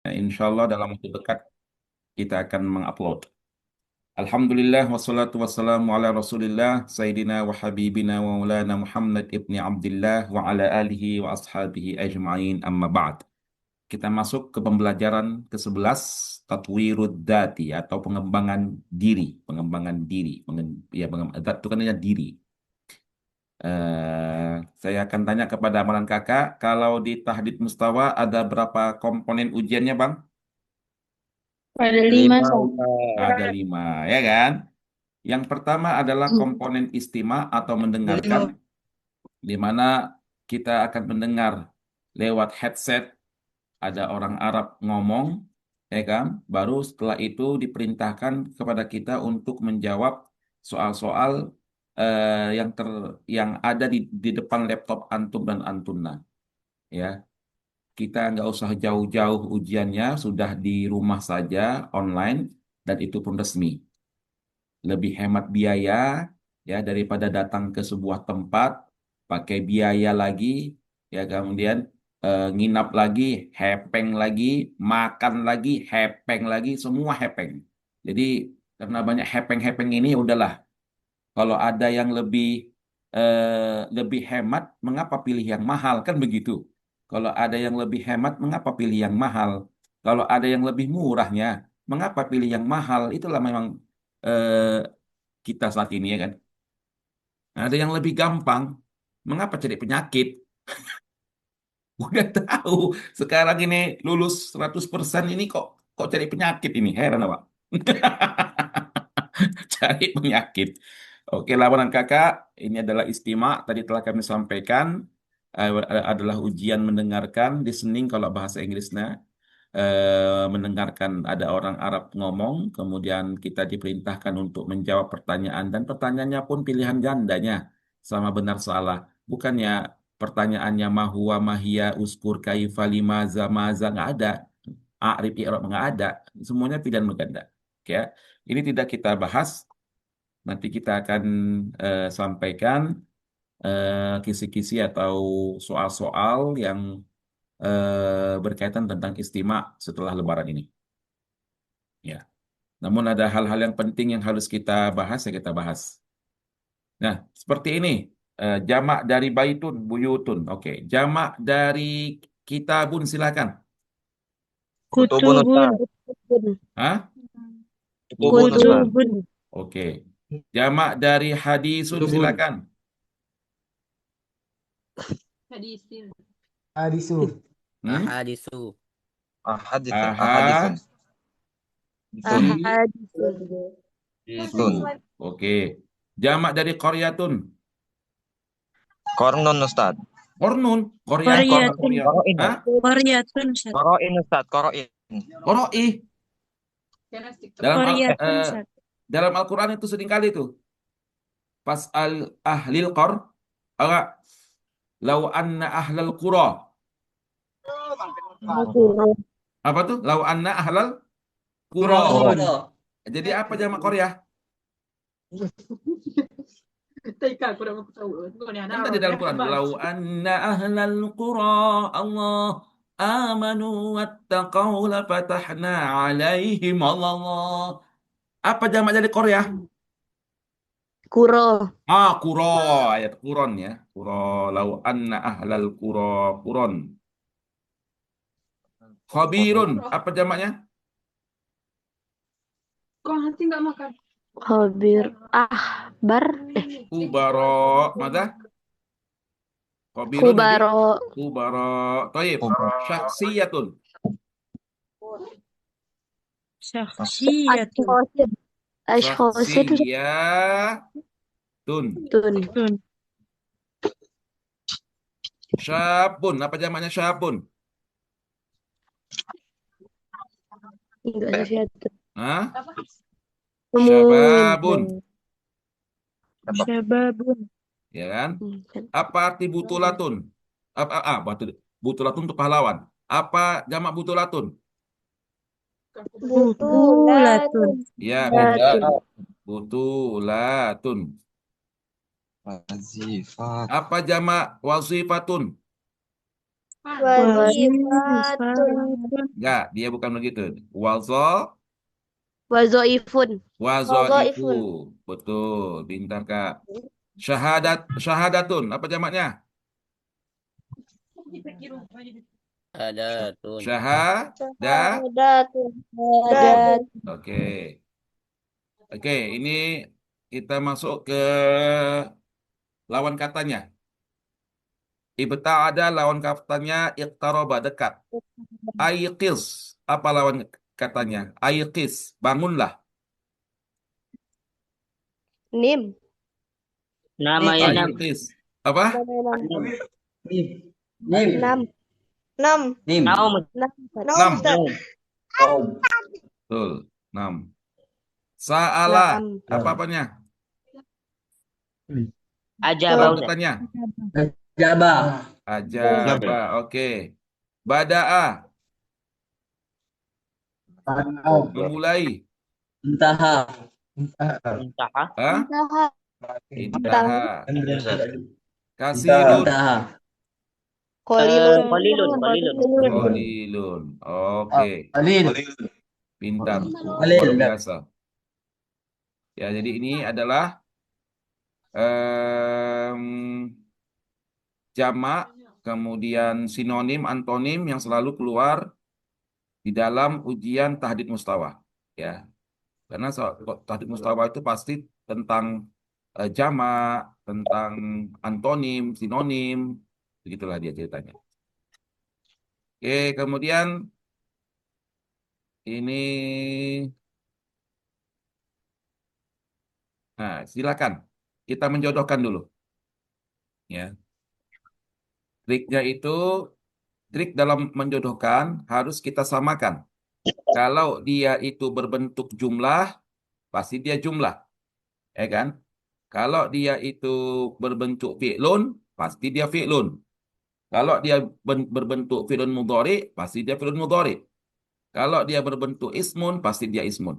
Insya Allah dalam waktu dekat kita akan mengupload. Alhamdulillah wassalatu wassalamu ala Rasulillah Sayyidina wa habibina wa maulana Muhammad ibni Abdullah wa ala alihi wa ashabihi ajma'in amma ba'd. Kita masuk ke pembelajaran ke-11 Tatwirud Dati atau pengembangan diri, pengembangan diri. Dat itu kan artinya diri. Saya akan tanya kepada amalan kakak, kalau di Tahdid Mustawa ada berapa komponen ujiannya, Bang? Ada lima, Lima Sob. Ustaz. Ada 5, ya kan? Yang pertama adalah komponen istima atau mendengarkan, di mana kita akan mendengar lewat headset, ada orang Arab ngomong, ya kan? Baru setelah itu diperintahkan kepada kita untuk menjawab soal-soal yang ada di depan laptop antum dan antuna, ya. Kita nggak usah jauh-jauh ujiannya, sudah di rumah saja online dan itu pun resmi. Lebih hemat biaya ya daripada datang ke sebuah tempat pakai biaya lagi, ya kemudian nginap lagi, hepeng lagi, makan lagi, hepeng lagi, semua hepeng. Jadi karena banyak hepeng-hepeng ini udahlah, kalau ada yang lebih hemat, mengapa pilih yang mahal, kan begitu. Kalau ada yang lebih hemat, mengapa pilih yang mahal? Kalau ada yang lebih murahnya, mengapa pilih yang mahal? Itulah memang eh, kita saat ini, ya kan. Ada yang lebih gampang, mengapa cari penyakit? Udah tahu sekarang ini lulus 100% ini kok kok cari penyakit ini, heran apa? Cari penyakit. Oke, laporan kakak, ini adalah istimak, tadi telah kami sampaikan, adalah ujian mendengarkan, listening kalau bahasa Inggrisnya, mendengarkan ada orang Arab ngomong, kemudian kita diperintahkan untuk menjawab pertanyaan, dan pertanyaannya pun pilihan gandanya, sama benar salah. Bukannya pertanyaannya mahuwa, mahia, uskur, kaifa, limaza, maza, nggak ada. A'rif, i'rab, nggak ada. Semuanya pilihan berganda. Oke, ya. Ini tidak kita bahas. Nanti kita akan sampaikan kisi-kisi atau soal-soal yang berkaitan tentang istimak setelah Lebaran ini. Ya. Namun ada hal-hal yang penting yang harus kita bahas, ya kita bahas. Nah, seperti ini. Jamak dari baitun, buyutun. Oke. Jamak dari kitabun, silakan. Kutubun Kutubun. Ustaz. Hah? Kutubun Kubun. Ustaz. Kutubun. Oke. Jamak dari hadisun, Kutubun. silakan. Hadisu. Hmm? Ahadisu. Ahaditsun. Aha. Ditun. Ahadisun. Ditun. Oke. Jamak dari qaryatun. Kornun Ustaz. Kornun. Korea. Koryatun. Korea. Koroin. Hah? Koryatun, Ustaz. Koroin Ustaz. Koroin. Koroi. Dalam Koryatun, Ustaz. dalam Al-Quran itu seringkali itu. Pas ahlil qor. Enggak. Lau anna ahlal qura. Apa tuh? Lau anna ahlal qura. Jadi apa jamak Korea? Kan tadi dalam Quran. Lau anna ahlal qura. Allah. Amanu wattaqau lafatahna alaihim Allah. Apa jamak dari Korea? Kuro. Kuro, ayat Quran ya. Kuro, lau anna ahlal kuro, Quran. Khabirun, apa jamaknya? Khabir. Ahbar. Kubaro, mada? Khabirun jadi Kubaro. kubaro. Taib, syaksiyatun. Syakhsiyatun. Ashkhosiyatun. Syaksiyatun. Syabun, apa jamaknya syabun? Hah? Syababun, Syababun. ya kan? Apa arti butulatun? Butulatun untuk pahlawan. Apa jamak butulatun? Butulatun. Ya, benar. Butulatun. Wazifat. Apa jamak wazifatun? Wazifatun. Enggak, dia bukan begitu. Wazo, Wazoifun. wazoifu. Betul, pintar Kak. Syahadatun, apa jamaknya? Syahadatun. Syahada. Dadat. Oke. Oke, ini kita masuk ke lawan katanya. Ibta'ada lawan katanya iqtaraba dekat. Aiqis, apa lawan katanya? Aiqis, bangunlah. Nim. Namanya nam. Aiqis. Apa? Nim. Nam. Nim. Naum. Enam. Naum. Betul, 6. Sa'ala, Nam. apa apanya? Ajabah Lawan Ustaz. katanya. Jabah. Ajaba, oke. Bada'a, memulai. Intaha. Intaha. Hah? Intaha. Intaha. Kasirun, Intaha. Kolilun. Qalilun. qalilun. Oke, Qalil. pintar. Qalil. Luar biasa. Ya, jadi ini adalah em, jamak, kemudian sinonim, antonim yang selalu keluar di dalam ujian tahdid mustawa. Ya, karena tahdid mustawa itu pasti tentang jamak, tentang antonim, sinonim, begitulah dia ceritanya. Oke, kemudian ini, nah silakan kita menjodohkan dulu. Ya, triknya itu, trik dalam menjodohkan harus kita samakan. Kalau dia itu berbentuk jumlah, pasti dia jumlah, ya kan? Kalau dia itu berbentuk fi'lun, pasti dia fi'lun. Kalau dia berbentuk fi'lun mudhari, pasti dia fi'lun mudhari. Kalau dia berbentuk ismun, pasti dia ismun.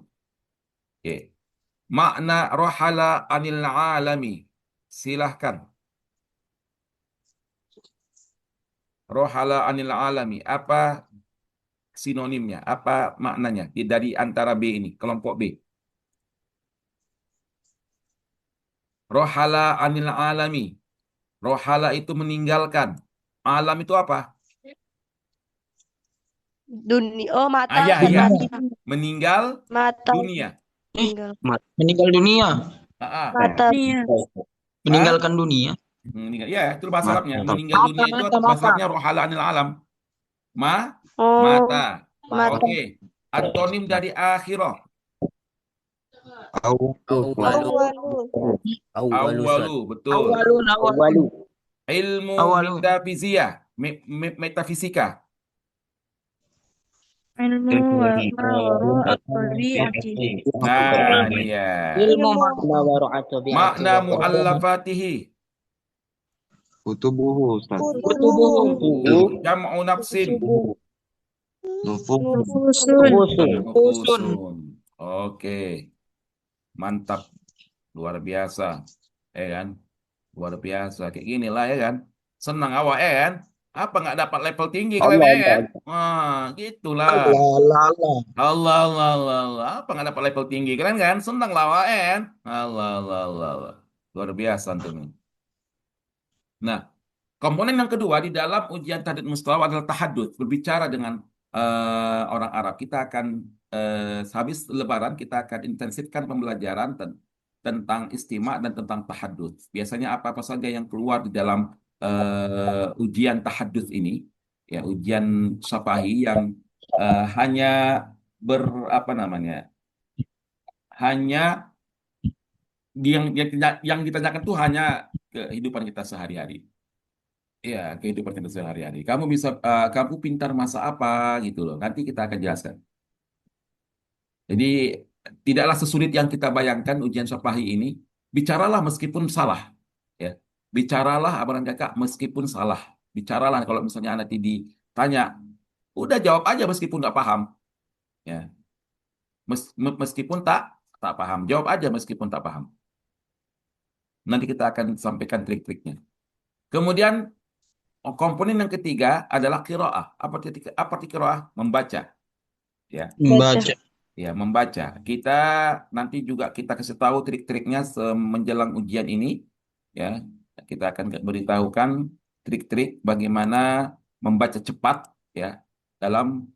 Oke. Makna rohala anil alami. Silahkan. Rohala anil alami. Apa sinonimnya? Apa maknanya dari antara B ini, kelompok B? Rohala anil alami. Rohala itu meninggalkan. Alam itu apa? Dunia. Oh, mata. Iya, Ustaz, iya. mati. Meninggal Mata. dunia. Tinggal. Meninggal dunia. Ah, ah. Mata. Meninggalkan dunia. Meninggal. Ya, itu bahasa Arabnya. Meninggal Mata, dunia itu mata, bahasa mata. Arabnya rohala anil alam. Oh, Mata. mata. Oke. Antonim dari akhirah. Awalu, betul. Awalu. Ilmu Awalu. metafizia, metafisika. Nah, dia. Ilmu makna waru'at tabi'ati Makna wa muallafatihi. Kutubuhu, Ustaz. kutubuhu. Jam'u nafsin. Nufusun. Nufusun. Oke. Mantap. Luar biasa. Kan? Luar biasa. Kayak gini lah ya kan. Senang awak kan. Apa nggak dapat level tinggi kalian kan? Wah, gitulah. Allah, Allah, Allah, Allah. Apa nggak dapat level tinggi kalian kan? Senang lah awak kan? Allah, Allah, Allah, Allah. Luar biasa antum ini. Nah, komponen yang kedua di dalam ujian tahdid mustawa adalah tahadduts, berbicara dengan orang Arab. Kita akan habis Lebaran kita akan intensifkan pembelajaran tentang istima' dan tentang tahadduts. Biasanya apa-apa saja yang keluar di dalam ujian tahadduts ini, ya ujian syafahi yang hanya apa namanya, hanya yang ditanyakan tuh hanya kehidupan kita sehari-hari. Iya, kehidupan kita sehari-hari. Kamu pintar masak apa gitu loh. Nanti kita akan jelaskan. Jadi tidaklah sesulit yang kita bayangkan ujian syafahi ini. Bicaralah meskipun salah, ya. Bicaralah abang kakak meskipun salah. Bicaralah kalau misalnya nanti ditanya, udah jawab aja meskipun nggak paham, ya. Meskipun tak paham, jawab aja meskipun tak paham. Nanti kita akan sampaikan trik-triknya. Kemudian komponen yang ketiga adalah qiraah. Apa arti qiraah? Membaca. Ya, Membaca. ya membaca. Kita nanti juga kita kasih tahu trik-triknya menjelang ujian ini. Ya, kita akan beritahukan trik-trik bagaimana membaca cepat ya dalam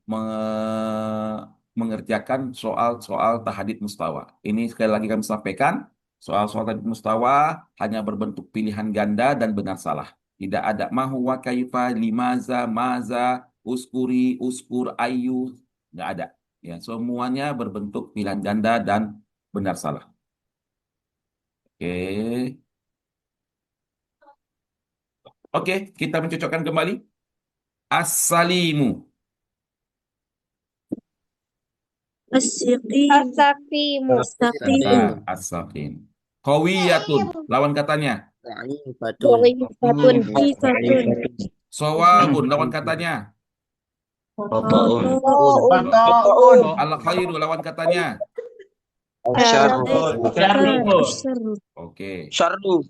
mengerjakan soal-soal tahdid mustawa. Ini sekali lagi kami sampaikan, soal-soal tahdid mustawa hanya berbentuk pilihan ganda dan benar salah. Tidak ada mahuwa kaifa, limaza, maza, uskuri, uskur, ayu, nggak ada. Ya, semuanya berbentuk pilihan ganda dan benar salah. Oke. Oke, kita mencocokkan kembali. As-salimu. As-saqimu. As-saqim. Qawiyatun. Lawan katanya. Dha'ifatun. Dha'ifatun. Shawabun. Lawan katanya. Khata'un. Khata'un. Al-khairu. Lawan katanya. Syarru. Oke. Syarru.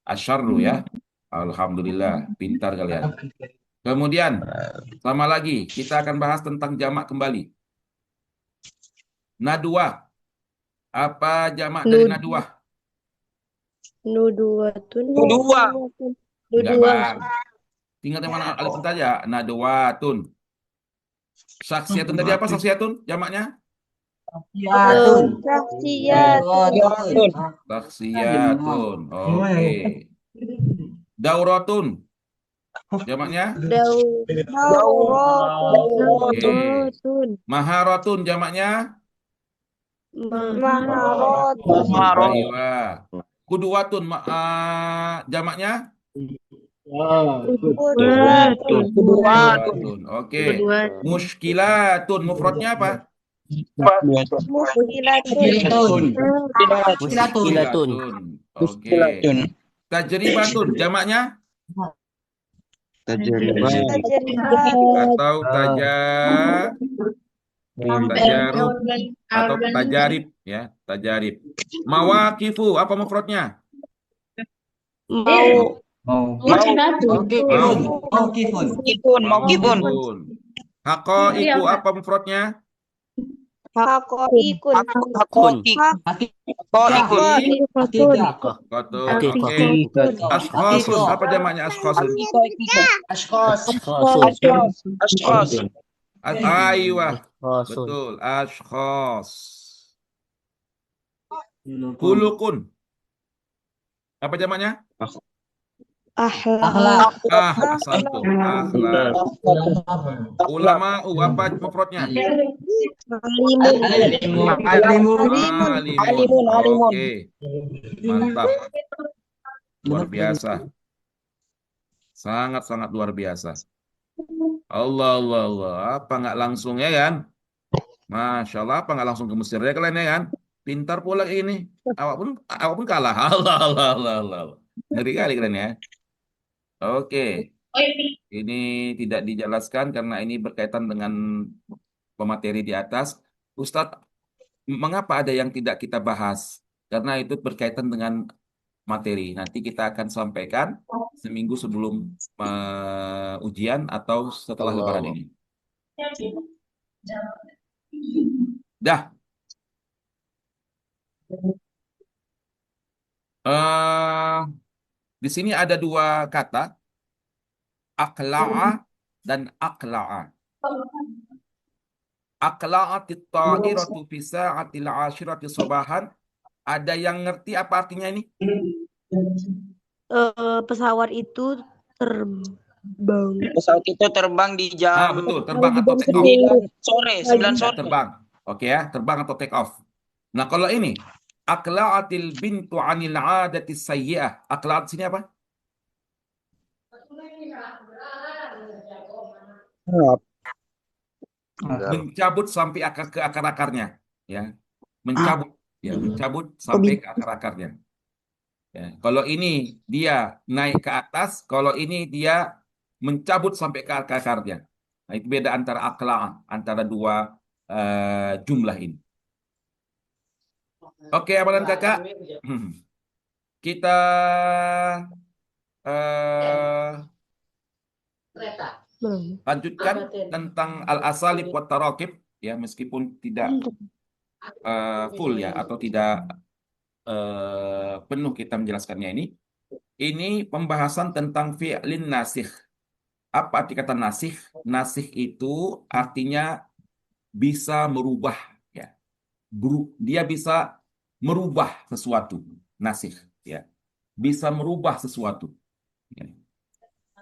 Asyarru ya. Alhamdulillah. Pintar kalian. Kemudian, sama lagi. Kita akan bahas tentang jamak kembali. Nadwa. Apa jamak dari nadwa? Nuduwatun. Nudua. Enggak, Nudua. Bang. Tinggal teman alif saja. Nadwatun. Saksiatun tadi apa saksiatun? Jamaknya? Saksiyatun. Saksiyatun. Saksiatun. Oke. Dauratun. Jamaknya? Dauratun. Maharatun jamaknya? Maharatun. Aywa. Kuduwatun jamaknya? Kuduwatun. Kuduwatun. Oke. Muskilatun mufradnya apa? Muskilatun. Muskilatun. Oke. Tajribatun jamaknya? Tajribat. Atau tajarub atau tajarib ya, tajarib. Mawaqifu apa mufradnya? Mauqifun. Mauqifun. Haqaiqu apa mufradnya? Hakoikun. Haqiqatun. Haqiqatun. Oke. Ashkhasun apa jamaknya ashkhasun? Ashkhas. Aywa. Betul, ashkhas. Khuluqun. Apa jamaknya? Akhlak. Ahsantum. Akhlak. Ulama apa mufradnya? Alimun. Oke. Mantap. Luar biasa. Sangat-sangat luar biasa. Allah, Allah, Allah. Apa nggak langsung ya kan? Masya Allah, apa nggak langsung ke Mesir ya kalian ya kan? Pintar pula ini. Awak pun kalah. Allah, Allah, Allah, Allah. Ngeri kali kalian ya. Oke. Ini tidak dijelaskan karena ini berkaitan dengan pemateri di atas. Ustadz, mengapa ada yang tidak kita bahas? Karena itu berkaitan dengan materi. Nanti kita akan sampaikan seminggu sebelum ujian atau setelah lebaran ini. Dah. Di sini ada dua kata, akla'a dan akla'a. Akla'atit ta'iratu fi sa'atil 'ashirati sabahan. Ada yang ngerti apa artinya ini? Pesawat itu terbang. Pesawat itu terbang di jam Betul, terbang atau take off. 9 sore, 9 Ya, sore. terbang. Oke ya, terbang atau take off. Nah, kalau ini akla'atil bintu 'anil 'adati sayyi'ah. Akla'at sini apa? Mencabut sampai ke akar-akarnya, ya. Mencabut sampai ke akar-akarnya. Ya. Kalau ini dia naik ke atas, kalau ini dia mencabut sampai ke akar-akarnya. Nah, itu beda antara akla'ah, antara dua jumlah ini. Oke, Abang dan Kakak. Kita Belum. Lanjutkan tentang al-asalib wa tarakib, ya, meskipun tidak full ya, atau tidak penuh kita menjelaskannya ini. Ini pembahasan tentang fi'lin nasikh. Apa arti kata nasikh? Nasikh itu artinya bisa merubah, ya. Dia bisa merubah sesuatu. Nasikh, ya. Bisa merubah sesuatu. Ya.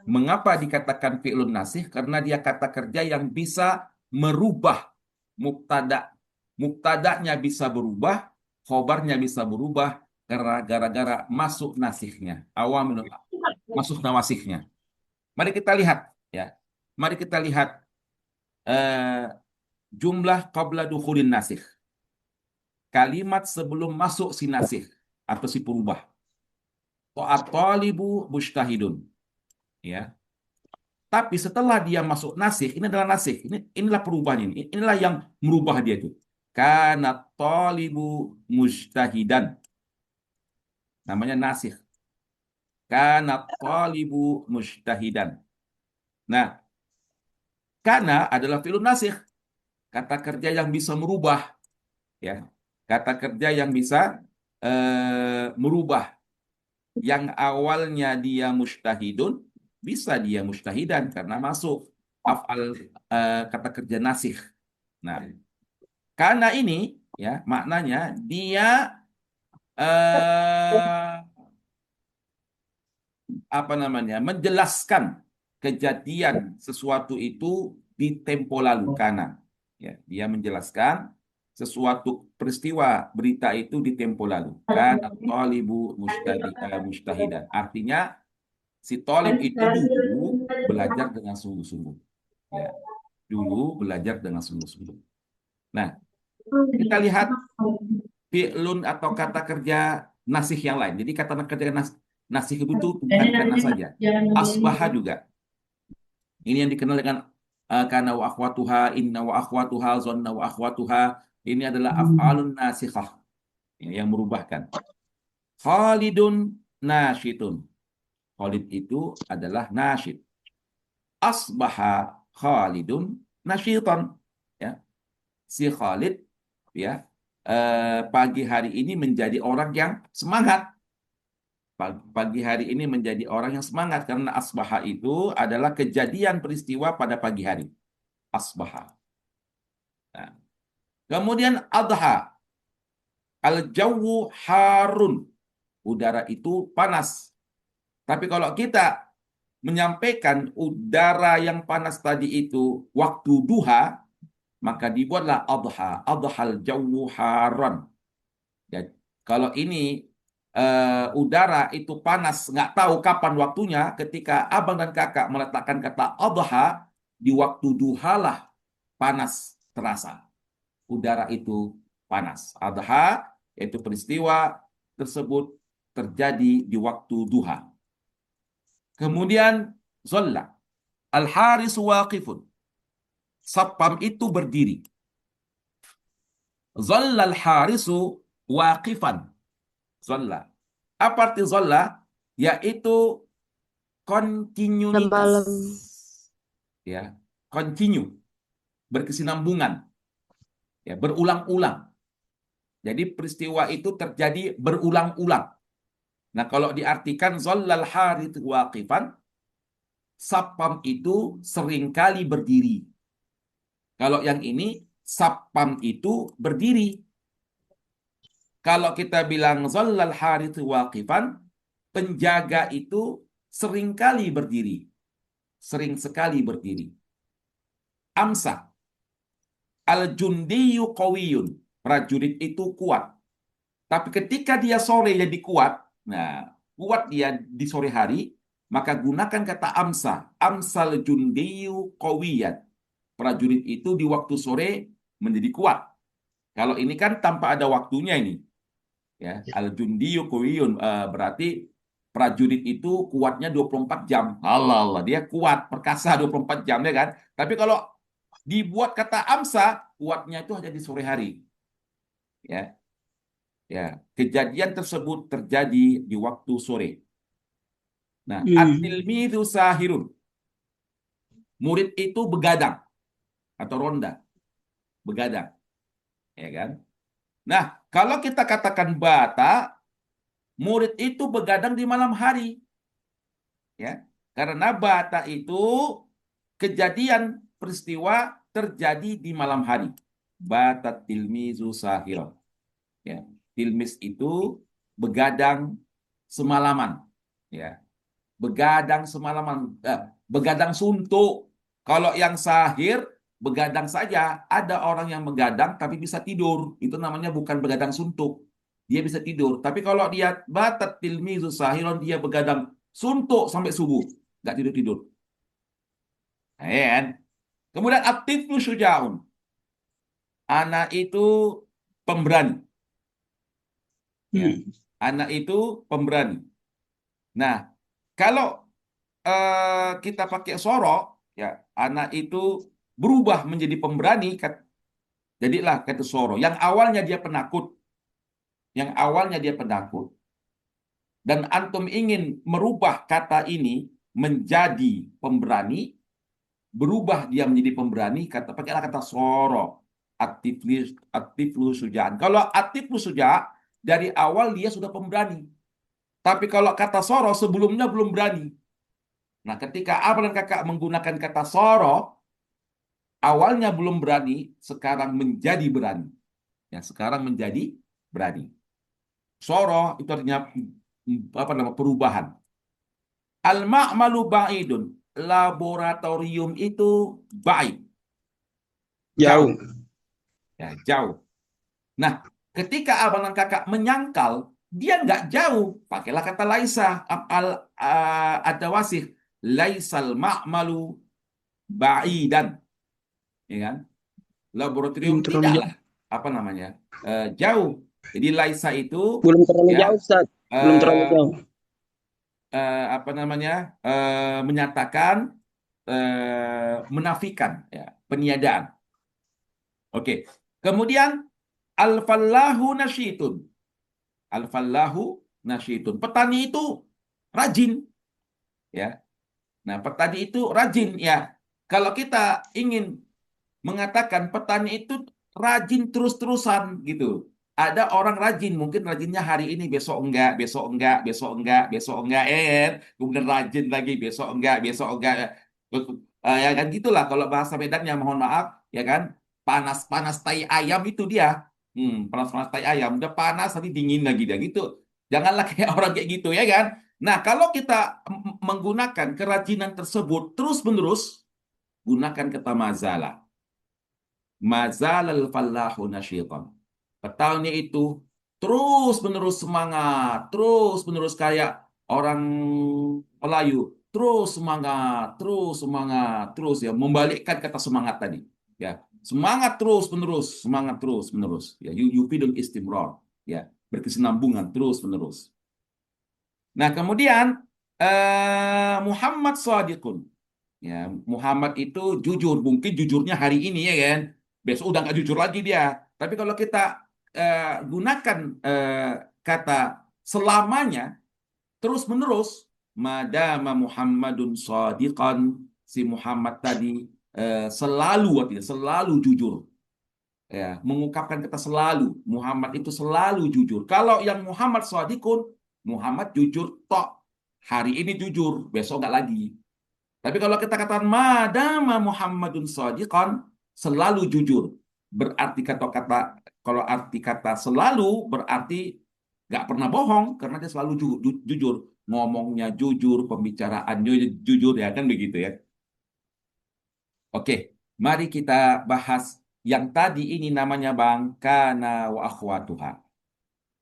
Mengapa dikatakan fi'lun nasikh? Karena dia kata kerja yang bisa merubah mubtada. Mubtadanya bisa berubah, khobarnya bisa berubah karena gara-gara masuk nasikhnya. Awamil masuk nawasikhnya. Mari kita lihat, ya. Mari kita lihat jumlah qabla dukhulin nasikh. Kalimat sebelum masuk si nasikh atau si perubah. At-talibu mujtahidun. Ya. Tapi setelah dia masuk nasikh, ini adalah nasikh. Inilah perubahan ini. Inilah yang merubah dia itu. Kana talibu mujtahidan. Namanya nasikh. Kana talibu mujtahidan. Nah, kana adalah fi'lun nasikh. Kata kerja yang bisa merubah, ya. Kata kerja yang bisa merubah. Yang awalnya dia mujtahidun, bisa dia mujtahidan karena masuk af'al kata kerja nasikh. Nah, karena ini, ya, maknanya dia apa namanya, menjelaskan kejadian sesuatu itu di tempo lalu. Karena, ya, dia menjelaskan sesuatu peristiwa berita itu di tempo lalu. Kan at-talibu mujtahidan. Artinya si talib itu dulu belajar dengan sungguh-sungguh. Ya, dulu belajar dengan sungguh-sungguh. Nah, kita lihat fi'lun atau kata kerja nasih yang lain. Jadi kata kerja nasih itu bukan kana saja. Asbaha juga. Ini yang dikenal dengan kana wa akhwatuha, inna wa akhwatuha, zonna wa akhwatuha. Ini adalah af'alun nasikhah. Ini yang merubahkan. Khalidun nasyitun. Khalid itu adalah nasyid. Asbaha Khalidun nasyitan. Ya. Si Khalid, ya, pagi hari ini menjadi orang yang semangat. Pagi hari ini menjadi orang yang semangat karena asbaha itu adalah kejadian peristiwa pada pagi hari. Asbaha. Nah. Kemudian adha. Al-jawu harun. Udara itu panas. Tapi kalau kita menyampaikan udara yang panas tadi itu waktu duha, maka dibuatlah adha. Adhal jawu haran. Ya, kalau ini udara itu panas, nggak tahu kapan waktunya, ketika abang dan kakak meletakkan kata adha, di waktu duhalah panas terasa. Udara itu panas. Adha, yaitu peristiwa tersebut terjadi di waktu duha. Kemudian, zolla. Al-haris waqifun. Satpam itu berdiri. Zolla al-harisu waqifan. Zolla. Apa arti zolla? Yaitu kontinuitas. Malam. Ya, continue. Berkesinambungan. Ya, berulang-ulang. Jadi peristiwa itu terjadi berulang-ulang. Nah, kalau diartikan zollal harith waqifan, satpam itu seringkali berdiri. Kalau yang ini, satpam itu berdiri. Kalau kita bilang zollal harith waqifan, penjaga itu seringkali berdiri. Sering sekali berdiri. Amsa. Al-jundiyu qawiyun. Prajurit itu kuat. Tapi ketika dia sore jadi kuat, nah, kuat dia di sore hari, maka gunakan kata amsa. Amsal jundiyu qawiyat. Prajurit itu di waktu sore menjadi kuat. Kalau ini kan tanpa ada waktunya ini. Ya, al-jundiyu qawiyun, berarti prajurit itu kuatnya 24 jam. Allah, dia kuat, perkasa 24 jam ya kan. Tapi kalau dibuat kata amsa, kuatnya itu hanya di sore hari. Ya. Ya, kejadian tersebut terjadi di waktu sore. Nah, at-tilmidhu sahirun. Murid itu begadang atau ronda, begadang, ya kan? Nah, kalau kita katakan bata, murid itu begadang di malam hari, ya. Karena bata itu kejadian peristiwa terjadi di malam hari. Bata tilmizu sahiro. Ya. Tilmis itu begadang semalaman, ya. Begadang semalaman, begadang suntuk. Kalau yang sahir begadang saja, ada orang yang begadang tapi bisa tidur. Itu namanya bukan begadang suntuk. Dia bisa tidur. Tapi kalau dia batat tilmizu sahiron, dia begadang suntuk sampai subuh, nggak tidur-tidur. Nah, ya kan? Kemudian aktif syujaun. Anak itu pemberani. Ya. Anak itu pemberani. Nah, kalau kita pakai sorok, ya, anak itu berubah menjadi pemberani, jadilah kata soro. Yang awalnya dia penakut, dan antum ingin merubah kata ini menjadi pemberani, berubah dia menjadi pemberani, pakailah kata soro. Aktif lu sujaan. Kalau aktif lu suja, dari awal dia sudah pemberani. Tapi kalau kata soro sebelumnya belum berani. Nah, ketika abang dan kakak menggunakan kata soro, awalnya belum berani, sekarang menjadi berani. Ya, sekarang menjadi berani. Soro itu artinya perubahan. Al-ma'malu ba'idun. Laboratorium itu baik. Jauh. Ya, jauh. Nah, ketika abang dan kakak menyangkal, dia nggak jauh. Pakailah kata laisa. Ada wasih. Laisal ma'malu ba'idan. Ya kan? Laboratorium tidaklah apa namanya jauh. Jadi laisa itu Belum terlalu ya jauh, Ustaz. Belum terlalu jauh. apa namanya menyatakan menafikan, ya, peniadaan. Oke. Kemudian al-fallahu nasyitun. Al-fallahu nasyitun. Petani itu rajin, ya. Nah, petani itu rajin, ya. Kalau kita ingin mengatakan petani itu rajin terus-terusan gitu. Ada orang rajin, mungkin rajinnya hari ini, besok enggak, besok enggak, besok enggak, besok enggak, kemudian rajin lagi, besok enggak, besok enggak. Ya kan gitulah kalau bahasa Medannya, mohon maaf, ya kan. Panas-panas tai ayam itu dia. Panas-panas tai ayam, udah panas tapi dingin lagi dia gitu. Janganlah kayak orang kayak gitu, ya kan. Nah, kalau kita menggunakan kerajinan tersebut terus-menerus, gunakan kata mazalah. Mazalal fallahu nasyitan. Petani itu terus-menerus semangat, terus-menerus kayak orang Melayu, terus semangat, terus, ya, membalikkan kata semangat tadi. Ya, semangat terus-menerus. Ya, yufidul istimrar, ya, berkesinambungan terus-menerus. Nah, kemudian Muhammad Shadiqun. Ya, Muhammad itu jujur, mungkin jujurnya hari ini, ya kan. Besok udah nggak jujur lagi dia. Tapi kalau kita gunakan kata selamanya, terus menerus, madama Muhammadun shadiqan, si Muhammad tadi selalu, artinya selalu jujur. Ya, mengungkapkan kata selalu. Muhammad itu selalu jujur. Kalau yang Muhammad shadiqun, Muhammad jujur tok. Hari ini jujur, besok nggak lagi. Tapi kalau kita katakan madama Muhammadun shadiqan, selalu jujur. Berarti kata-kata, kalau arti kata selalu berarti nggak pernah bohong, karena dia selalu jujur. Ngomongnya jujur, pembicaraannya jujur, ya kan begitu, ya. Oke, mari kita bahas yang tadi ini, namanya Bang kana wa akhwatuha.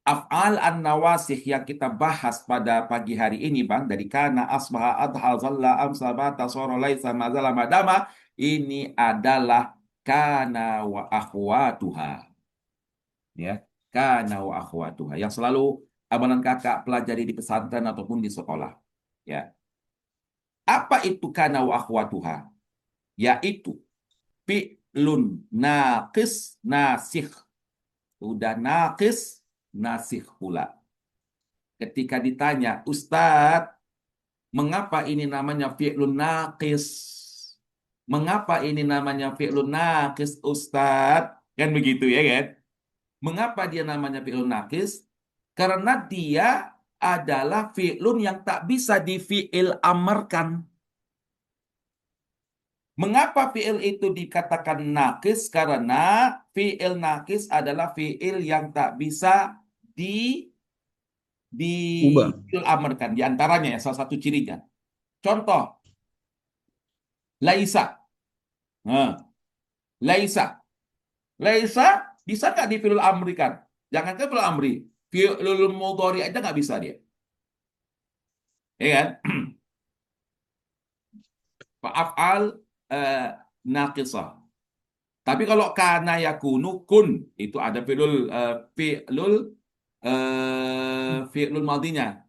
Af'al an-nawasih yang kita bahas pada pagi hari ini, Bang, dari kana, asbaha, adha, zalla, amsa, bata, soro, laisa, mazala, madama, ini adalah kana wa akhwatuha. Ya, kana wa akhwatuha. Yang selalu abang dan kakak pelajari di pesantren ataupun di sekolah. Ya. Apa itu kana wa akhwatuha? Yaitu fi'lun naqis nasikh. Udah naqis, nasikh pula. Ketika ditanya, Ustadz, mengapa ini namanya fi'lun naqis? Mengapa ini namanya fi'lun naqis, Ustadz? Kan begitu ya kan? Mengapa dia namanya fi'lun naqis? Karena dia adalah fi'lun yang tak bisa di-fi'il amarkan. Mengapa fi'il itu dikatakan naqis? Karena fi'il naqis adalah fi'il yang tak bisa Ubah. di-fi'il amarkan. Di antaranya ya, salah satu cirinya. Contoh, laisa. Nah, laisa. Laisa bisa nggak di fi'il amrikan? Jangankan fi'il amri. Fi'il mudhari aja nggak bisa dia. Ya kan? Fa'af'al eh, naqisah. Tapi kalau kana yakunu kun itu ada fi'lul madinya.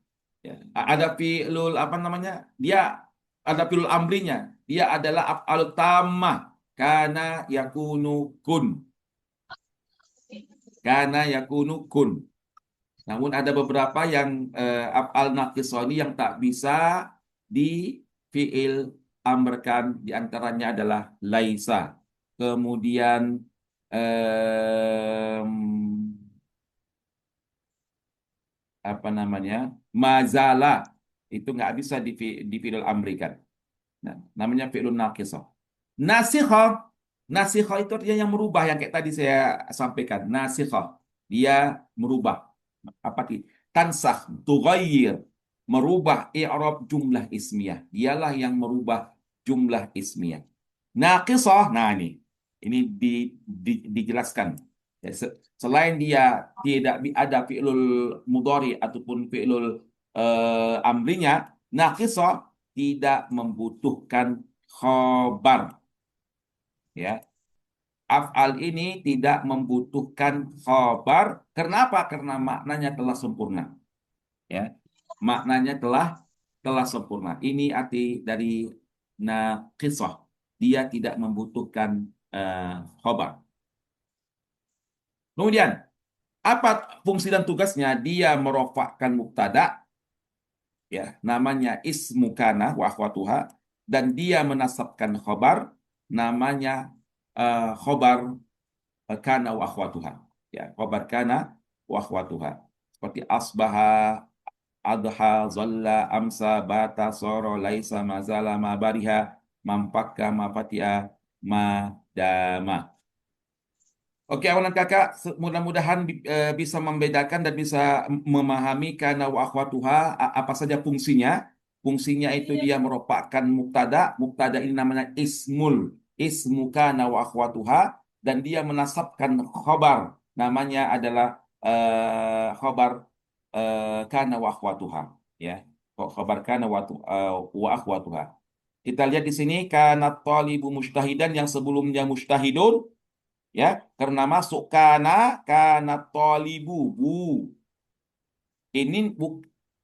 Ya. Ada fi'lul apa namanya? Dia ada fi'lul amrinya. Dia adalah af'al tammah. Kana yakunu kun. Kana yakunu kun. Namun ada beberapa yang af'al naqisah ini yang tak bisa di fi'il amrkan, di antaranya adalah laisa. Kemudian em, apa namanya? Mazala itu nggak bisa di fi'il amrikan. Nah, namanya fi'ilun naqisah. Nasikhah, nasikhah itu artinya yang merubah yang kayak tadi saya sampaikan. Nasikhah, dia merubah. Apa sih? Tansakh, tughayyir, merubah i'rab jumlah ismiyah. Dialah yang merubah jumlah ismiyah. Naqisah, nah ini dijelaskan. Ya, selain dia tidak ada fi'lul mudhari ataupun fi'lul amrinya, naqisah tidak membutuhkan khobar. Ya, af'al ini tidak membutuhkan khobar. Kenapa? Karena maknanya telah sempurna. Ya, maknanya telah sempurna. Ini arti dari naqisah. Dia tidak membutuhkan khobar. Kemudian, apa fungsi dan tugasnya? Dia merofakkan mubtada, ya, namanya ismu kana wa akhwatuha, dan dia menasabkan khobar, namanya khobar kana wa akhwatuha. Ya, khobar kana wa akhwatuha. Seperti asbaha, adha, zalla, amsa, bata, soro, laisa, mazala, mabariha, mampakka, mafatia, madama. Oke, awalan kakak, mudah-mudahan bisa membedakan dan bisa memahami kana wa akhwatuha apa saja fungsinya. Fungsinya itu dia merupakan mubtada. Mubtada ini namanya ismu kana wa akhwatuha, dan dia menasabkan khobar. Namanya adalah khobar kana wa akhwatuha. Ya, khobar kana wa akhwatuha. Kita lihat di sini kana talibu mustahidan yang sebelumnya mustahidun. Ya, karena masuk kana tolibu bu. Ini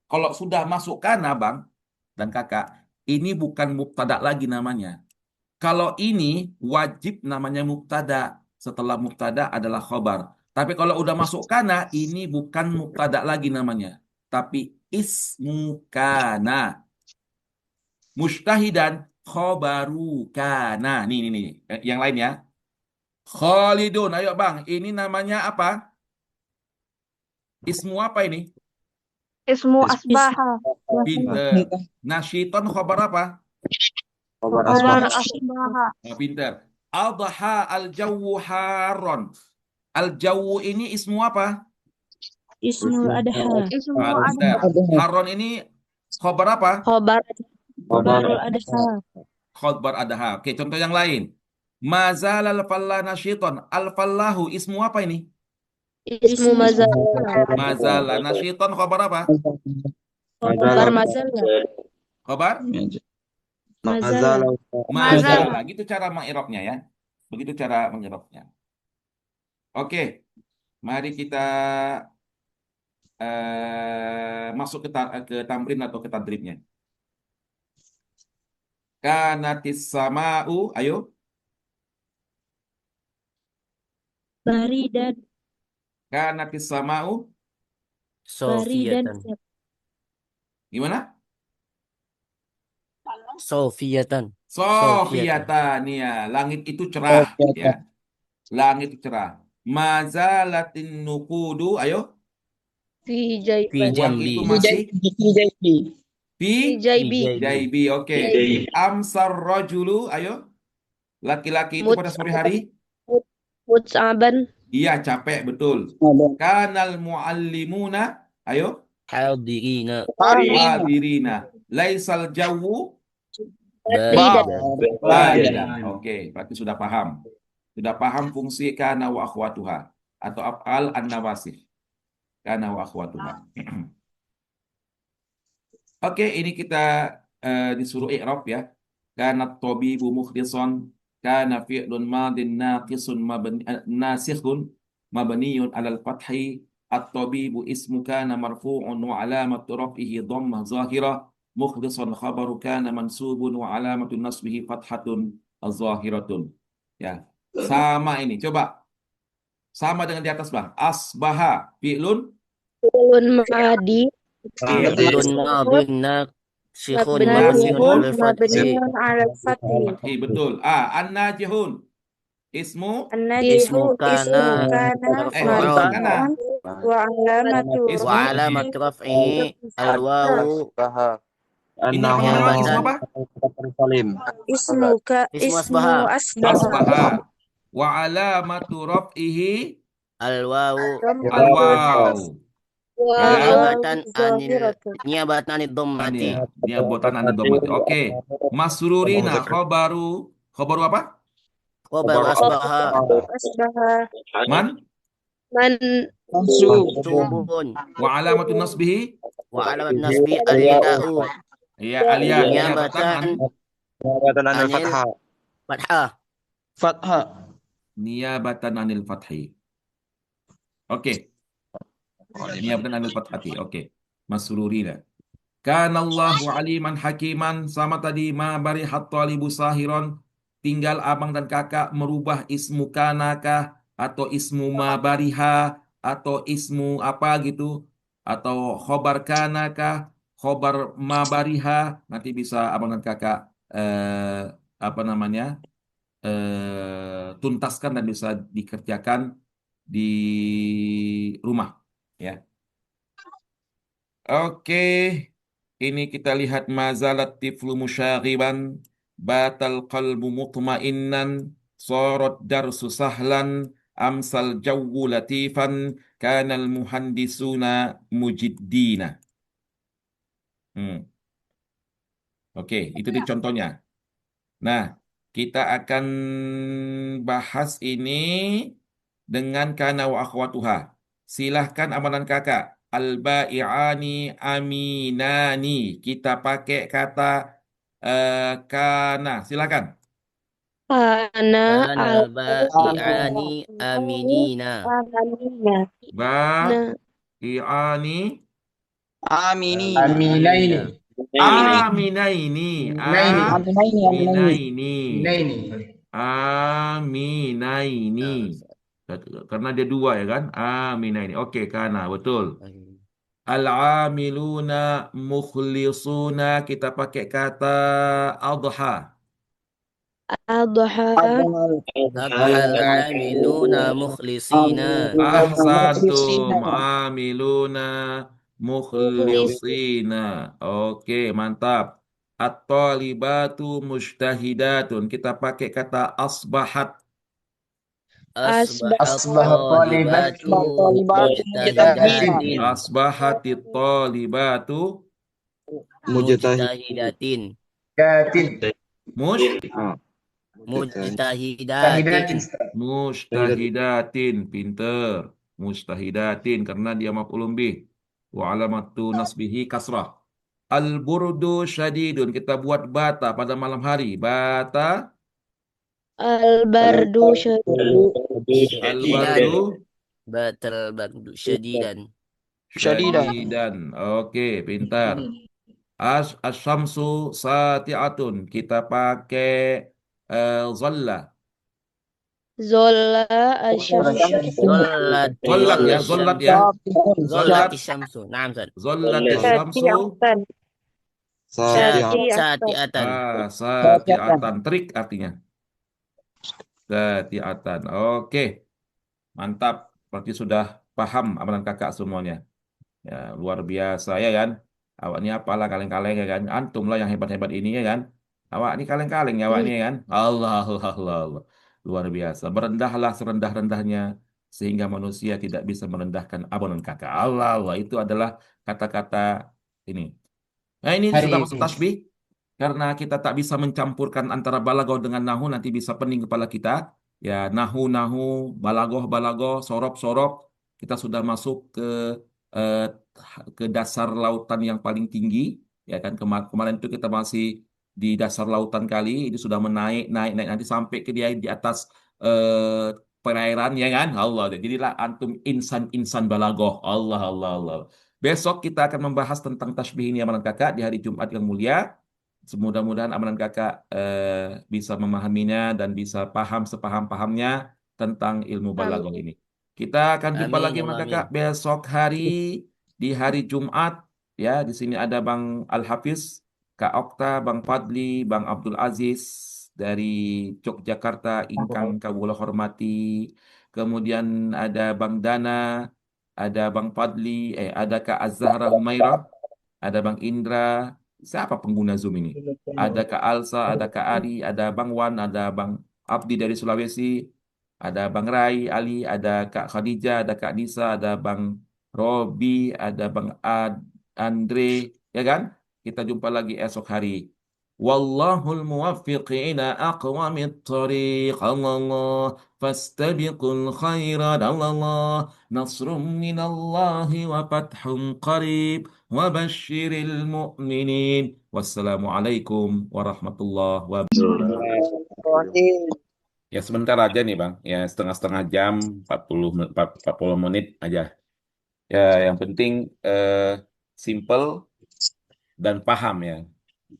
kalau sudah masuk kana, Bang dan Kakak, ini bukan mubtada lagi namanya. Kalau ini wajib namanya mubtada. Setelah mubtada adalah khobar. Tapi kalau udah masuk kana, ini bukan mubtada lagi namanya, tapi ismu kana. Mustahidan khobaru kana. Nih. Yang lain ya. Khalidun, ayo Bang, ini namanya apa? Ismu apa ini? Ismu asbaha. Pinter. Nasyiton khobar apa? Khobar Khobar asbah. asbaha. Oh, pinter. Adha al-jawu haron. Al-jawu ini ismu apa? Ismu adha. Ismu Ah, adha. pinter. Haron ini khobar apa? Khobar Khobar adha. Khobar adha. Oke, contoh yang lain. Mazal al-fallah nasyiton. Al-fallahu ismu apa ini? Ismu mazal. Mazal nasyiton khobar apa? Khobar mazal. Khobar? Mazal. Mazal. Gitu cara mengirobnya ya. Begitu cara mengirobnya. Oke, mari kita masuk ke tamrin atau ke tadribnya. Kanatis sama'u, ayo. Baridan. Kanatis sama'u, Baridan. Sofiyatan. gimana? Sofiyatan. Sofiyatan, ya. Langit itu cerah, ya. Langit itu cerah. Mazalatin nukudu, ayo. Fi Fi jaiban. Uang jambi. itu masih Fi fi jaibi. jaibi, oke. Amsar rajulu, ayo. Laki-laki itu pada sore hari, Mut'aban. iya capek, betul. Kanal muallimuna, ayo. Hadirina. Hadirina. Laisal jawu Baridan. baridan. Oke, berarti sudah paham. Sudah paham fungsi kana wa akhwatuha atau af'al an-nawasif. Kana wa akhwatuha. Oke, ini kita disuruh i'rab ya. Kana tabibu mukhlison, kana fi'lun madin naqisun nasikhun mabniyun 'alal fathi. At-tabibu ismu kana marfu'un wa 'alamatu raf'ihi dhammah zahirah. Mukhlison khabaru kana mansubun wa 'alamatu nasbihi fathatun zahiratun. Ya. Sama ini. Coba sama dengan di atas, Bang. Asbaha fi'lun Fi'lun madi. Fi'lun madin nasikhun Nasikhun mabniun alal fathi. Mabniun ala fathi. betul. An-najihun ismu An-najihu Ismu kana ismu marfu'un. kana wa alamatu Ismu? Wa alamat raf'ihi al-wawu. Ini apa namanya? Ismu apa? Ismu asbaha. Asbaha. Wa alamatu raf'ihi Al-wawu. al-waw. Niabatan anid dhammati. Niabatan anid dhammati. Oke. Masrurina khabaru apa? Khabar asbaha. Man Mansubun. wa alamatu nasbihi Wa alamat nasbi al-ya'u. ya alia niabatan Anil fathah. niabatan anil fathi. Oke. Niabatan anil fathati. Oke. Masrurina. Kana Allahu aliman hakiman, sama tadi ma barihat talibu sahiron, tinggal abang dan kakak merubah ismu kanakah atau ismu ma bariha atau ismu apa gitu atau khobar kanakah khobar ma bariha, nanti bisa abang dan kakak apa namanya tuntaskan dan bisa dikerjakan di rumah ya. Oke, ini kita lihat mazalat tiflu musyaghiban, batal qalbu mutmainnan, sorot darsu sahlan, amsal jawwu latifan, kanal muhandisuna mujiddina. Oke, itu di contohnya. Nah, kita akan bahas ini dengan kana wa akhwatuha. Silahkan amanan kakak. Al-ba'i'ani aminani. Kita pakai kata kana. Silakan. Kana al-ba'i'ani aminina. Ba'i'ani Aminaini. aminaini. Aminaini. Aminaini. Karena dia dua ya kan? Aminaini. Oke, kana betul. Al-amiluna mukhlisuna, kita pakai kata adha. Al-amiluna mukhlisina. Ahsantum, amiluna mukhlisina. Oke, mantap. At-talibatu mujtahidatun, kita pakai kata asbahat. Asbahat-talibatu mujtahidatin. Asbahatit talibatu Mujtahidatin. Mujtahidatin, pinter. Mujtahidatin karena dia maf'ulun bih. Wa alamatu nasbihi kasrah. Al-burdu syadidun, kita buat bata pada malam hari. Bata Al-bardu syadid. al-bardu Bardu syadidan. syadidan. Oke, pintar. Asyamsu sati'atun, kita pakai zalla. Zolla asyamsu. Zollat ya. Zollati syamsu. Naam, Ustaz. Zollati syamsu Sati'atan. Sati'atan. Sati'atan. Trik artinya. Sati'atan. Oke, mantap. Berarti sudah paham amalan kakak semuanya. Ya, luar biasa ya kan. Awak ini apalah kaleng-kaleng ya kan. Antum lah yang hebat-hebat ini ya kan. Awak ini kaleng-kaleng ya awak ini ya kan. Allah, Allah, Allah, Allah. Luar biasa. Berendahlah serendah-rendahnya sehingga manusia tidak bisa merendahkan abonan kakak. Allah, Allah. Itu adalah kata-kata ini. Nah, ini Hari sudah ini. masuk tasbih. Karena kita tak bisa mencampurkan antara balagoh dengan nahu, nanti bisa pening kepala kita. Ya, nahu, nahu, balagoh, balagoh, sorop, sorop. Kita sudah masuk eh, ke dasar lautan yang paling tinggi. Ya kan, kemarin itu kita masih di dasar lautan kali, itu sudah menaik, naik, naik, nanti sampai ke dia di atas perairan, ya kan? Allah. Jadilah antum insan-insan balagoh. Allah, Allah, Allah. Besok kita akan membahas tentang tasbih ini amalan kakak di hari Jumat yang mulia. Semudah-mudahan amalan kakak bisa memahaminya dan bisa paham sepaham-pahamnya tentang ilmu balaghah Amin. ini. Kita akan jumpa Amin lagi ya amalan Allah, amin. kakak besok hari di hari Jumat. Ya, di sini ada Bang Al-Hafiz, Kak Okta, Bang Fadli, Bang Abdul Aziz dari Yogyakarta, ingkang kawula hormati. Kemudian ada Bang Dana, ada Bang Fadli, ada Kak Az-Zahra Humairah, ada Bang Indra. Siapa pengguna Zoom ini? Ada Kak Alsa, ada Kak Ari, ada Bang Wan, ada Bang Abdi dari Sulawesi, ada Bang Rai, Ali, ada Kak Khadijah, ada Kak Nisa, ada Bang Robi, ada Bang Andre, ya kan? Kita jumpa lagi esok hari. Wallahul muwaffiq ila aqwamit thariq. Allah, fastabiqul khairat. Allah, nasrum minallahi wa fathun qarib. وبشر المؤمنين والسلام عليكم ورحمة الله وبركاته. Ya sebentar aja nih Bang, ya setengah-setengah jam, 40 menit aja. Ya yang penting simple dan paham ya.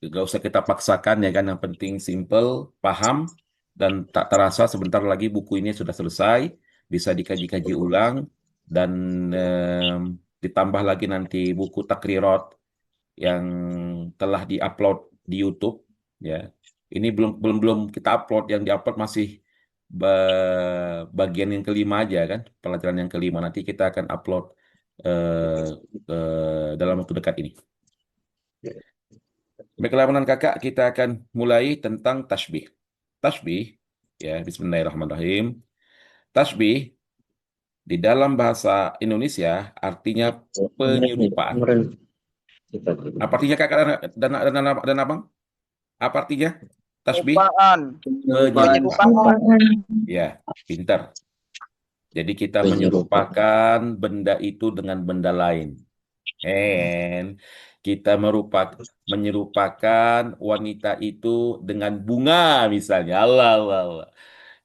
Gak usah kita paksakan ya kan, yang penting simple, paham, dan tak terasa sebentar lagi buku ini sudah selesai, bisa dikaji-kaji ulang, dan ditambah lagi nanti buku takrirat yang telah diupload di YouTube ya. Ini belum belum belum kita upload, yang diupload masih bagian yang kelima aja kan, pelajaran yang kelima. Nanti kita akan upload eh, dalam waktu dekat ini. Baiklah teman kakak, kita akan mulai tentang tasbih. Tasbih ya, Bismillahirrahmanirrahim. Tasbih di dalam bahasa Indonesia artinya penyerupaan. Apa artinya kakak dan abang? Apa artinya? Tasbih? Penyerupaan. Ya, pintar. Jadi kita menyerupakan benda itu dengan benda lain. Kita menyerupakan wanita itu dengan bunga misalnya. Allah, Allah, Allah.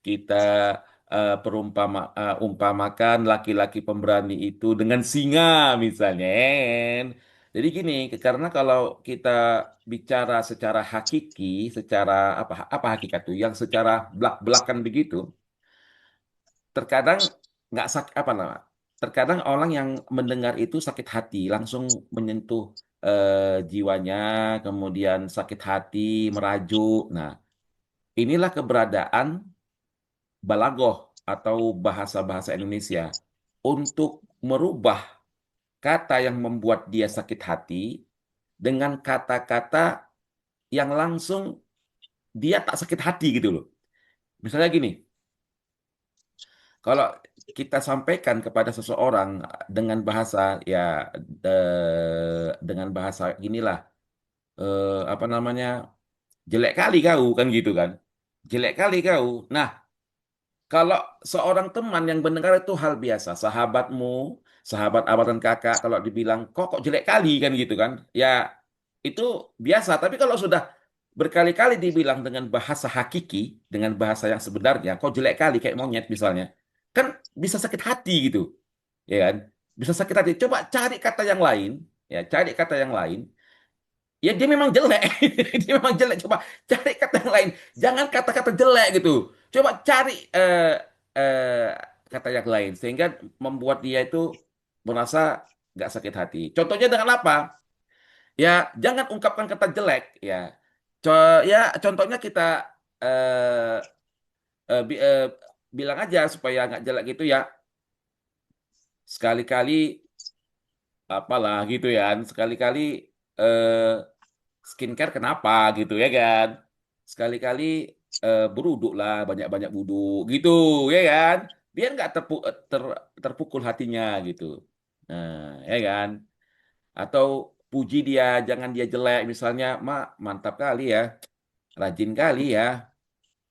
Kita umpamakan laki-laki pemberani itu dengan singa misalnya. Jadi gini, karena kalau kita bicara secara hakiki, secara apa hakikat itu, yang secara belak-belakan begitu, terkadang nggak apa nama, terkadang orang yang mendengar itu sakit hati, langsung menyentuh jiwanya, kemudian sakit hati, merajuk. Nah, inilah keberadaan balagoh atau bahasa-bahasa Indonesia untuk merubah kata yang membuat dia sakit hati dengan kata-kata yang langsung dia tak sakit hati gitu loh. Misalnya gini, kalau kita sampaikan kepada seseorang dengan bahasa ya dengan bahasa inilah apa namanya, jelek kali kau kan gitu kan, jelek kali kau. Nah, kalau seorang teman yang mendengar itu hal biasa, sahabatmu, sahabat abang dan kakak, kalau dibilang kok jelek kali kan gitu kan, ya itu biasa. Tapi kalau sudah berkali-kali dibilang dengan bahasa hakiki, dengan bahasa yang sebenarnya, kok jelek kali kayak monyet misalnya, kan bisa sakit hati gitu, ya kan? Bisa sakit hati. Coba cari kata yang lain, ya cari kata yang lain. Ya dia memang jelek, dia memang jelek. Coba cari kata yang lain, jangan kata-kata jelek gitu. Coba cari eh, kata yang lain sehingga membuat dia itu merasa nggak sakit hati. Contohnya dengan apa? Ya, jangan ungkapkan kata jelek ya. Ya contohnya kita eh, eh, bi- eh, bilang aja supaya nggak jelek gitu ya. Sekali-kali apalah gitu ya. Sekali-kali eh, skincare kenapa gitu ya kan. Sekali-kali beruduk lah, banyak-banyak buduk gitu ya kan. Biar nggak terpukul hatinya gitu. Nah, ya kan. Atau puji dia, jangan dia jelek. Misalnya, Mak, mantap kali ya, rajin kali ya.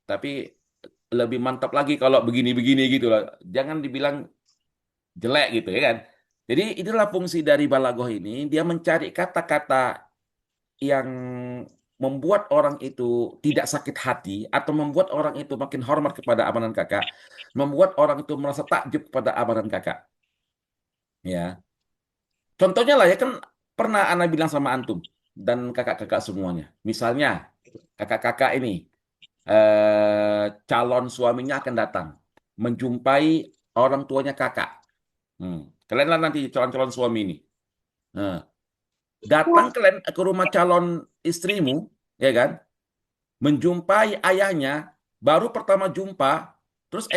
Tapi lebih mantap lagi kalau begini-begini gitu loh. Jangan dibilang jelek gitu ya kan. Jadi itulah fungsi dari balagoh ini. Dia mencari kata-kata yang membuat orang itu tidak sakit hati atau membuat orang itu makin hormat kepada amanan kakak, membuat orang itu merasa takjub kepada amanan kakak. Ya, contohnya lah ya kan pernah Ana bilang sama antum dan kakak-kakak semuanya. Misalnya kakak-kakak ini calon suaminya akan datang menjumpai orang tuanya kakak. Hmm. Kalian lah nanti calon-calon suami ini. Nah, datang kalian ke rumah calon istrimu, ya kan? Menjumpai ayahnya, baru pertama jumpa, terus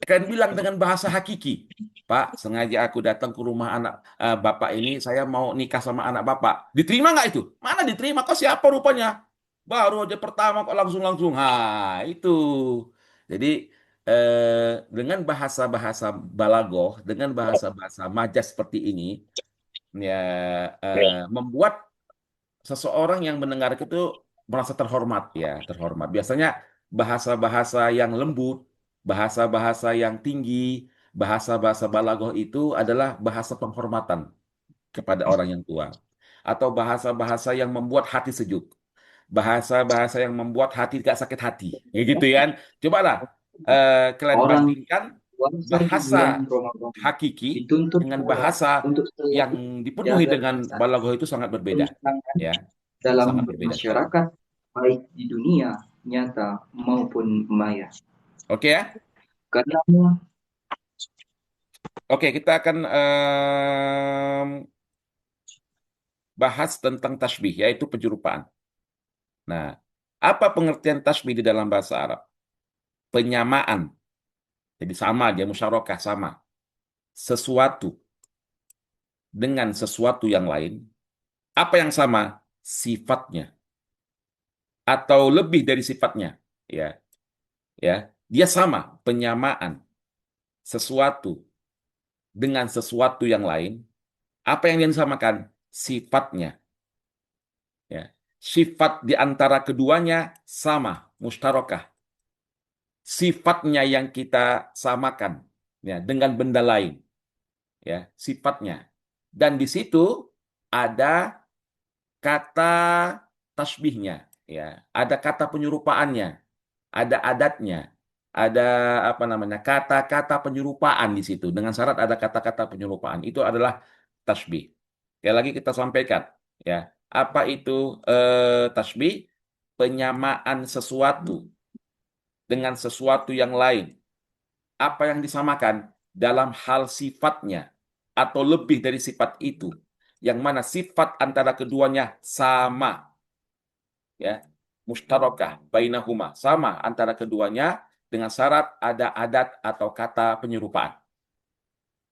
kalian bilang dengan bahasa hakiki, Pak, sengaja aku datang ke rumah anak bapak ini, saya mau nikah sama anak bapak. Diterima nggak itu? Mana diterima? Kok siapa rupanya? Baru aja pertama kok langsung-langsung. Itu. Jadi dengan bahasa-bahasa balagoh, dengan bahasa-bahasa majas seperti ini, ya membuat seseorang yang mendengar itu merasa terhormat ya, terhormat. Biasanya bahasa-bahasa yang lembut, bahasa-bahasa yang tinggi, bahasa-bahasa balagoh itu adalah bahasa penghormatan kepada orang yang tua. Atau bahasa-bahasa yang membuat hati sejuk. Bahasa-bahasa yang membuat hati tidak sakit hati. Ya gitu ya kan. Cobalah kalian Orang bandingkan puasa di bahasa bulan Ramadan hakiki dituntut dengan pula bahasa untuk yang selalu dipenuhi jaga dengan perasaan balagoh itu sangat berbeda. Ya, dalam sangat berbeda sekali. bermasyarakat, baik di dunia nyata maupun maya. Oke ya? Karena Oke, kita akan bahas tentang tasbih, yaitu penjurupaan. Nah, apa pengertian tasbih di dalam bahasa Arab? Penyamaan. Jadi sama, dia musyarakah, sama. Sesuatu dengan sesuatu yang lain. Apa yang sama? Sifatnya. Atau lebih dari sifatnya. Ya, ya. Dia sama, penyamaan. Sesuatu dengan sesuatu yang lain. Apa yang dia samakan? Sifatnya. Ya. Sifat di antara keduanya sama, mustarokah. Sifatnya yang kita samakan ya dengan benda lain, ya sifatnya. Dan di situ ada kata tasbihnya, ya ada kata penyerupaannya, ada adatnya, ada apa namanya kata-kata penyerupaan di situ. Dengan syarat ada kata-kata penyerupaan. Itu adalah tasbih. Sekali lagi kita sampaikan, ya apa itu tasbih? Penyamaan sesuatu dengan sesuatu yang lain. Apa yang disamakan dalam hal sifatnya atau lebih dari sifat itu. Yang mana sifat antara keduanya sama, ya, mustarakah bainahuma, sama antara keduanya dengan syarat ada adat atau kata penyerupaan.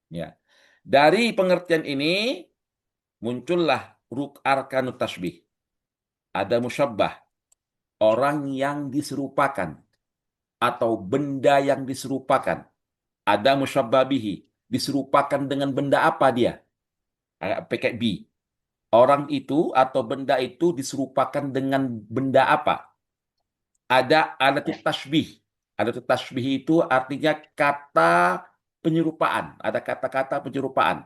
Ya. Dari pengertian ini muncullah arkanut tasbih. Ada musyabbah, orang yang diserupakan atau benda yang diserupakan. Ada musyabbabihi, diserupakan dengan benda apa dia? Pakai B. Orang itu atau benda itu diserupakan dengan benda apa? Ada alatut tasbih. Alatut tasbih itu artinya kata penyerupaan. Ada kata-kata penyerupaan.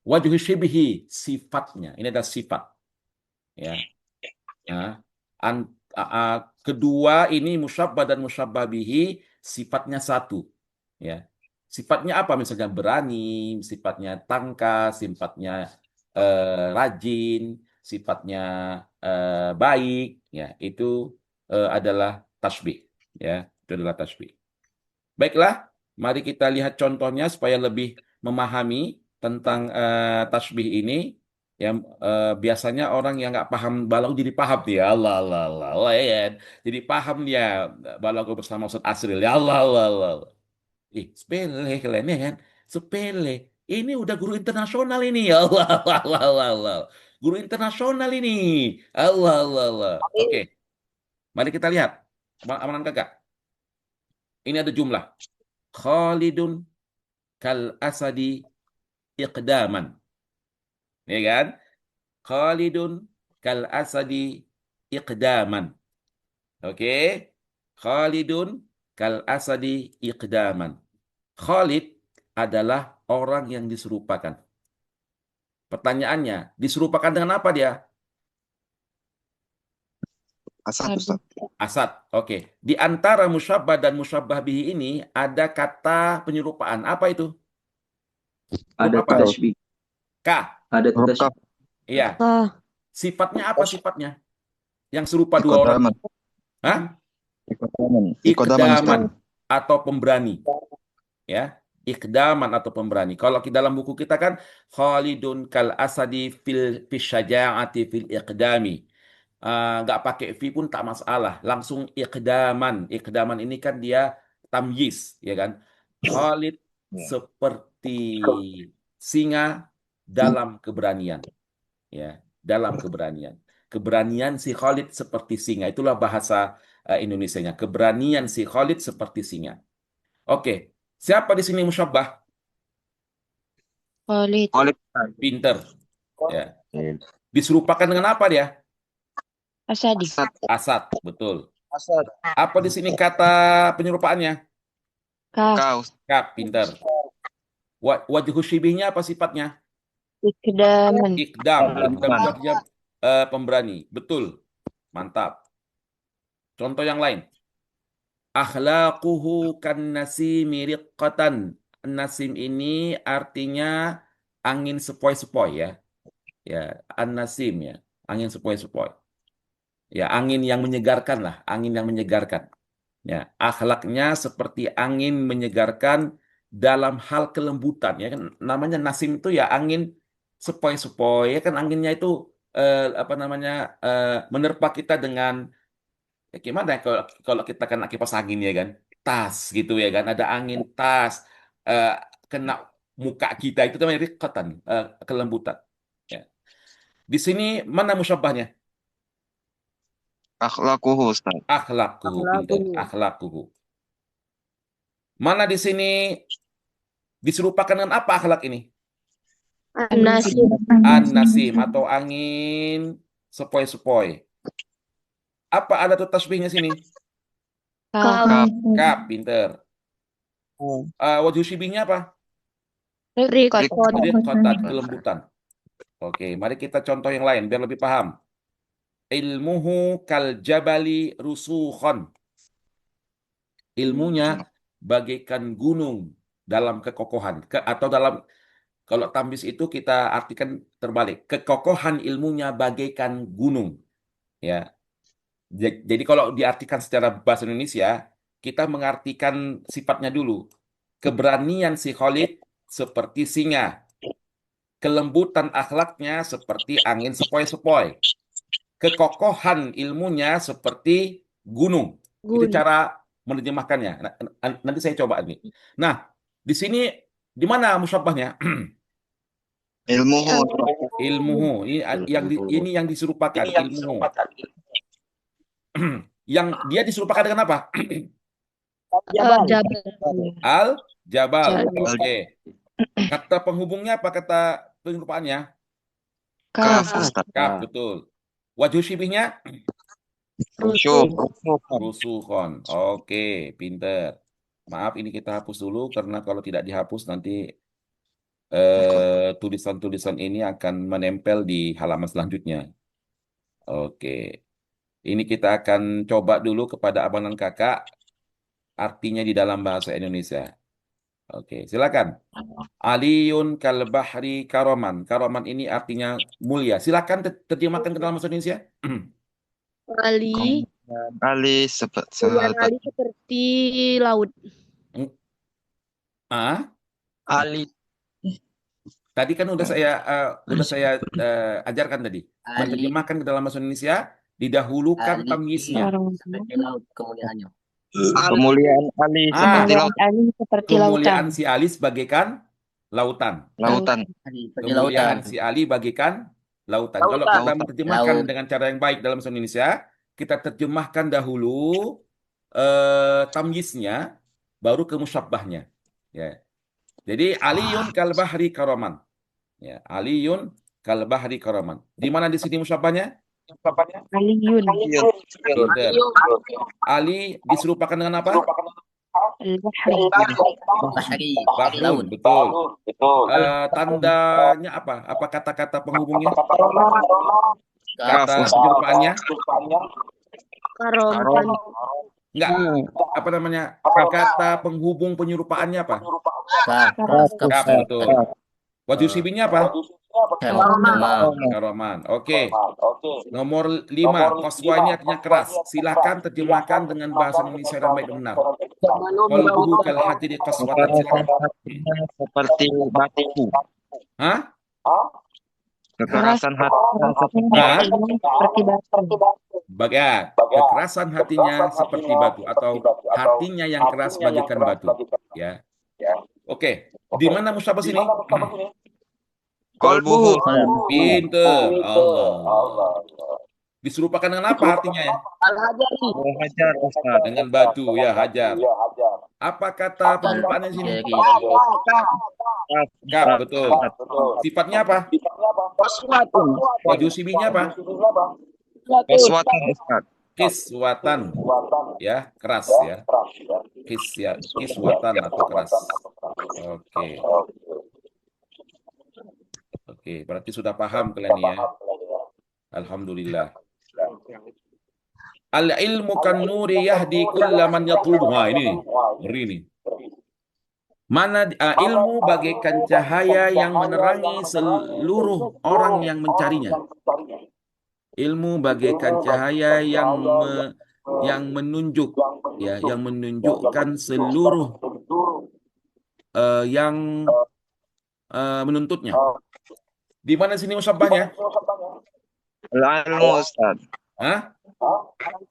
Wajhu syibihi, sifatnya. Ini ada sifat. Ya. Nah, kedua ini musyabbah dan musyabbah bihi sifatnya satu. Ya. Sifatnya apa? Misalnya berani, sifatnya tangkas, sifatnya rajin, sifatnya baik. Ya, itu adalah tasbih. Ya, itu adalah tasbih. Baiklah, mari kita lihat contohnya supaya lebih memahami tentang tasbih ini. Yang biasanya orang yang nggak paham balaghah jadi paham dia. Allah Allah Allah, Allah ya. Jadi paham dia balaghah bersama Ustaz Asril. Ya Allah Allah Allah. Ih, sepele kalian ya kan? Sepele. Ini udah guru internasional ini. Ya Allah Allah Allah Allah. Allah. Guru internasional ini. Allah Allah Allah. Oke, mari kita lihat. Amanan kakak. Ini ada jumlah. Khalidun kal asadi iqdaman. Ya kan? Khalidun kal asadi iqdaman. Oke. Khalidun kal asadi iqdaman. Khalid adalah orang yang diserupakan. Pertanyaannya, diserupakan dengan apa dia? Asad, Ustaz. Asad. Oke. Di antara musyabbah dan musyabbah bihi ini ada kata penyerupaan. Apa itu? Ada Apa? tasbih. K. Ada Huruf tasbih. kaf. Iya. Ah, Sifatnya apa sifatnya? Yang serupa dua orang. Iqdaman. Hah? Iqdaman. Iqdaman, Ustaz. Iqdaman atau pemberani. Ya. Iqdaman atau pemberani. Kalau dalam buku kita kan Khalidun kal asadi fil syaja'ati fil iqdami. Nggak pakai fi pun tak masalah. Langsung iqdaman. Iqdaman ini kan dia tamyiz, ya kan? Khalid seperti singa dalam keberanian. Ya, dalam keberanian. Keberanian si Khalid seperti singa. Itulah bahasa Indonesianya. Keberanian si Khalid seperti singa. Oke. Siapa di sini musyabbah? Khalid. Khalid. Pinter. Ya. Diserupakan dengan apa dia? Asadi. Asad. Asad, betul. Asad. Apa di sini kata penyerupaannya? Kaf. Kaus. Kap, pinter. Wajhu syibihnya apa sifatnya? Iqdaman. Ikdam. Ikdam itu artinya pemberani. Betul. Mantap. Contoh yang lain. Akhlaquhu kan nasimi riqqatan. Nasim ini artinya angin sepoi-sepoi ya. Ya, an-nasim ya. Angin sepoi-sepoi. Ya, angin yang menyegarkan lah, angin yang menyegarkan. Ya, akhlaknya seperti angin menyegarkan dalam hal kelembutan ya kan namanya nasim itu ya angin sepoi-sepoi ya kan anginnya itu apa namanya menerpa kita dengan ya gimana ya, kalau kalau kita kena kipas angin ya kan tas gitu ya kan ada angin tas eh, kena muka kita itu namanya riqatan kelembutan ya. Di sini mana musyabbahnya? Akhlaquhu, Ustaz. Akhlaku, pinter. Akhlaku. Mana di sini diserupakan dengan apa akhlak ini? An-Nasim. An-nasim atau angin sepoi-sepoi. Apa ada tuh tasbihnya sini? Kaf. Kap, pinter. Wajhu syibihnya apa? Riqatan. Riqatan, kelembutan. Oke, mari kita contoh yang lain biar lebih paham. Ilmuhu kal jabali rusukhon. Ilmunya bagaikan gunung dalam kekokohan atau dalam kalau tambis itu kita artikan terbalik. Kekokohan ilmunya bagaikan gunung. Ya. Jadi kalau diartikan secara bahasa Indonesia, kita mengartikan sifatnya dulu. Keberanian si Khalid seperti singa. Kelembutan akhlaknya seperti angin sepoi-sepoi. Kekokohan ilmunya seperti gunung. Itu cara menerjemahkannya. Nanti saya coba ini. Nah, di sini di mana musyabbahnya? Ilmuhu. Ilmuhu. Ini yang diserupakan ilmuhu. Yang dia diserupakan dengan apa? Jabal. Al-Jabal. Jabal. Oke. Kata penghubungnya apa kata penyerupaannya? Kaf. Ustaz. Kaf, betul. Wajhu syibihnya? Rusyuk. Rusukhon. Oke, pinter. Maaf, ini kita hapus dulu karena kalau tidak dihapus nanti tulisan-tulisan ini akan menempel di halaman selanjutnya. Oke. Ini kita akan coba dulu kepada abang dan kakak artinya di dalam bahasa Indonesia. Oke, silakan. Aliyun kal bahri karoman. Karoman ini artinya mulia. Silakan terjemahkan ke dalam bahasa Indonesia. Ali. Ali Kemuliaan Ali seperti laut. Ah, Ali Tadi kan udah saya ajarkan tadi. Ali, Menerjemahkan ke dalam bahasa Indonesia didahulukan Ali tamyiznya. seperti laut kemuliaannya. Kemuliaan Ali Ah. seperti Kemuliaan laut. Ali seperti lautan. Kemuliaan si Ali bagaikan lautan. Lautan. Ali seperti Kemuliaan lautan. si Ali bagaikan lautan. Kalau kita menerjemahkan Laut. dengan cara yang baik dalam bahasa Indonesia, kita terjemahkan dahulu tamyiznya, baru ke musyabbahnya. Ya. Jadi Aliyun kal bahri karaman. Ya, Aliyun kal bahri karaman. Di mana di sini musyabbahnya? Aliyun. Pinter. Ali diserupakan dengan apa? Al-Bahri. Bahari. Bahrun, Laut. betul. Tandanya apa? Apa kata-kata penghubungnya? Kata penyerupaannya? Karoman. Enggak. Apa namanya? Kata penghubung penyerupaannya apa? Kaf, betul. Wajib sibinya apa? Karoman. Oke. Nomor 5. Qaswa ini artinya keras. Silakan terjemahkan dengan bahasa Indonesia yang baik dan benar. Qalbuhu kal hadidi qaswatan. Silakan. Seperti batu. Hah? Kekerasan hati. Seperti batu. Kekerasan hatinya seperti batu atau hatinya yang keras bagaikan batu. Ya. Oke. Di mana musyabbah sini? Qalbuhu. Pinter. Allah. Diserupakan dengan apa artinya ya? Hajar Ustaz. Dengan batu, ya, hajar. Apa kata penyerupaannya di sini? Kaf, betul. Sifatnya apa? Wajib sibinya apa? Qaswatan Ustaz. Kiswatan, ya, keras ya. Kiswatan atau keras. Oke, berarti sudah paham kalian ya. Alhamdulillah. Al-ilmu kan nuri yahdi kulla man yatlubuh. Nah, ini ngeri nih. Mana ilmu bagaikan cahaya yang menerangi seluruh orang yang mencarinya. Ilmu bagaikan cahaya yang menunjuk, ya, yang menunjukkan seluruh yang menuntutnya. Di mana sini musyabbahnya? Al-ilmu Ustaz. Hah?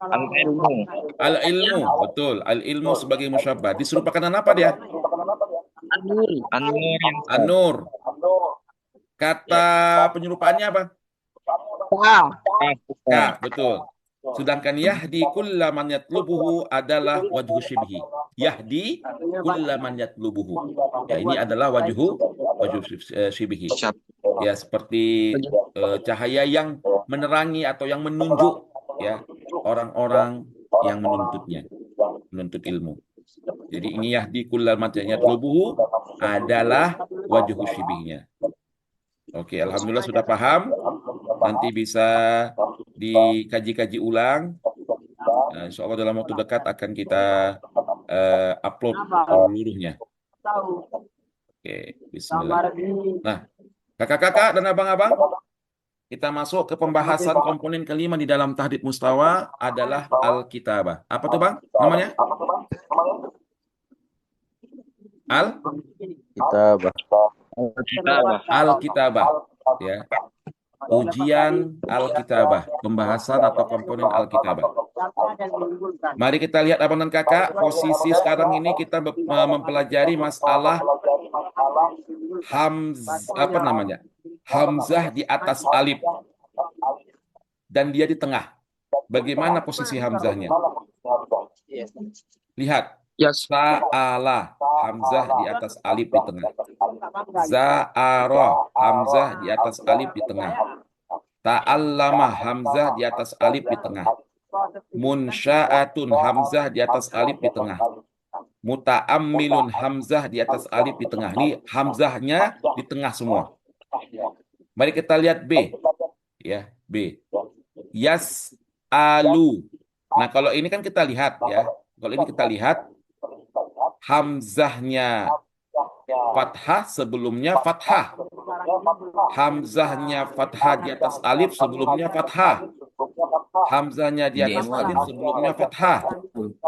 Al-ilmu. Al-ilmu, betul. Al-ilmu sebagai musyabbah. Diserupakan dengan apa dia? An-nur. An-nur. Kata penyerupaannya apa? Ka, betul. Sedangkan yahdi kulla man yatlubuhu adalah wajhu syibhi. Yahdi kulla man yatlubuhu. Ya, ini adalah wajhu syibhi. Ya, seperti cahaya yang menerangi atau yang menunjuk, ya, orang-orang yang menuntutnya, menuntut ilmu. Jadi ini yahdi kulla man yatlubuhu adalah wajhu syibhinya. Oke, alhamdulillah sudah paham. Nanti bisa dikaji-kaji ulang. Insya Allah dalam waktu dekat akan kita upload seluruhnya. Oke, bismillah. Nah, kakak-kakak dan abang-abang, kita masuk ke pembahasan komponen kelima di dalam tahdid mustawa adalah al-kitabah. Apa tuh bang namanya? Al-kitabah. Ya. Ujian Alkitabah, pembahasan atau komponen Alkitabah. Mari kita lihat abang dan kakak, posisi sekarang ini kita mempelajari masalah Hamzah di atas alif dan dia di tengah. Bagaimana posisi Hamzahnya? Lihat. Sa'ala, Hamzah di atas alif di tengah. Za'ara, Hamzah di atas alif di tengah. Ta'allama, Hamzah di atas alif di tengah. Munsya'atun, Hamzah di atas alif di tengah. Muta'ammilun, Hamzah di atas alif di tengah. Ini Hamzahnya di tengah semua. Mari kita lihat B. Ya, B. Yas'alu. Nah, kalau ini kan kita lihat ya. Kalau ini kita lihat Hamzahnya fathah sebelumnya fathah. Hamzahnya fathah di atas alif sebelumnya fathah. Hamzahnya di atas alif sebelumnya fathah.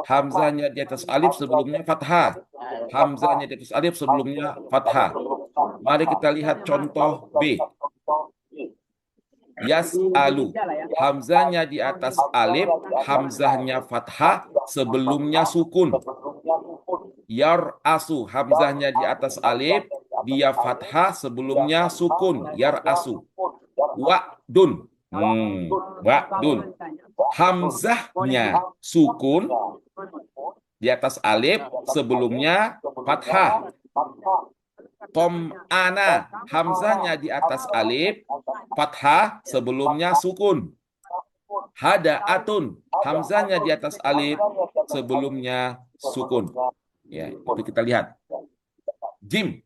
Hamzahnya di atas alif sebelumnya fathah. Hamzahnya di atas alif sebelumnya fathah. Mari kita lihat contoh B. Yas'alu. Hamzahnya di atas alif, hamzahnya fathah, sebelumnya sukun. Yar'asu. Hamzahnya di atas alif, dia fathah, sebelumnya sukun. Yar'asu. Wa'dun. Wa'dun. Hamzahnya sukun di atas alif, sebelumnya fathah. Tom'ana. Hamzahnya di atas alif, fathah, sebelumnya sukun. Hada'atun. Hamzahnya di atas alif, sebelumnya sukun. Ya, itu kita lihat. Jim.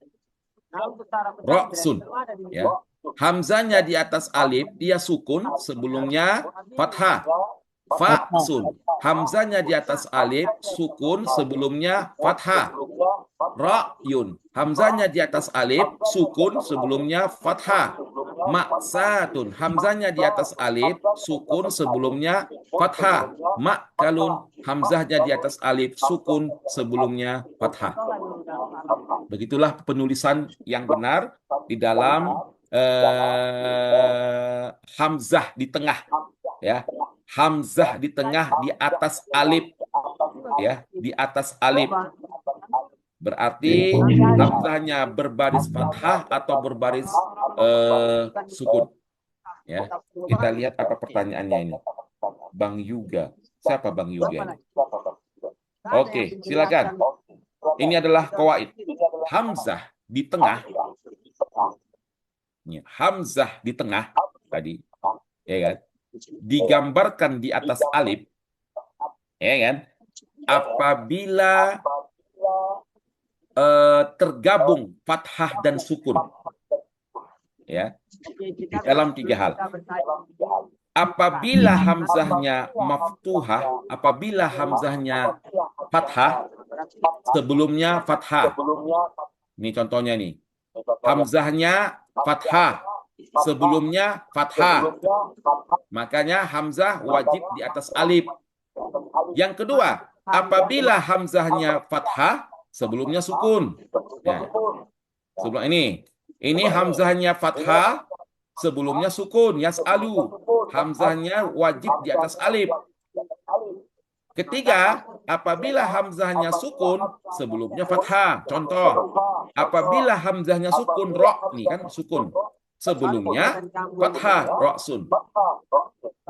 Roksun. Ya. Hamzahnya di atas alif, dia sukun, sebelumnya fathah. Fa'sun. Hamzahnya di atas alif, sukun, sebelumnya fathah. Ra'yun. Hamzahnya di atas alif, sukun, sebelumnya fathah. Maksatun. Hamzahnya di atas alif, sukun, sebelumnya fathah. Makalun. Hamzahnya di atas alif, sukun, sebelumnya fathah. Begitulah penulisan yang benar di dalam hamzah di tengah, ya. Hamzah di tengah di atas alif, ya, di atas alif. Berarti hamzahnya berbaris fathah atau berbaris sukun. Ya, kita lihat apa pertanyaannya ini. Bang Yuga, siapa Bang Yuga? Oke, silakan. Ini adalah qawaid. Hamzah di tengah. Hamzah di tengah tadi, ya kan? Digambarkan di atas alif, ya kan? Apabila tergabung fathah dan sukun, ya, di dalam 3 hal. Apabila hamzahnya maftuhah, apabila hamzahnya fathah, sebelumnya fathah. Ini contohnya nih. Hamzahnya fathah, sebelumnya fathah. Makanya hamzah wajib di atas alif. Yang kedua, apabila hamzahnya fathah, sebelumnya sukun. Ya. Sebelum ini hamzahnya fathah, sebelumnya sukun. Yas'alu. Hamzahnya wajib di atas alif. Ketiga, apabila hamzahnya sukun, sebelumnya fathah. Contoh, apabila hamzahnya sukun, ro, nih kan sukun. Sebelumnya fathah, roksun.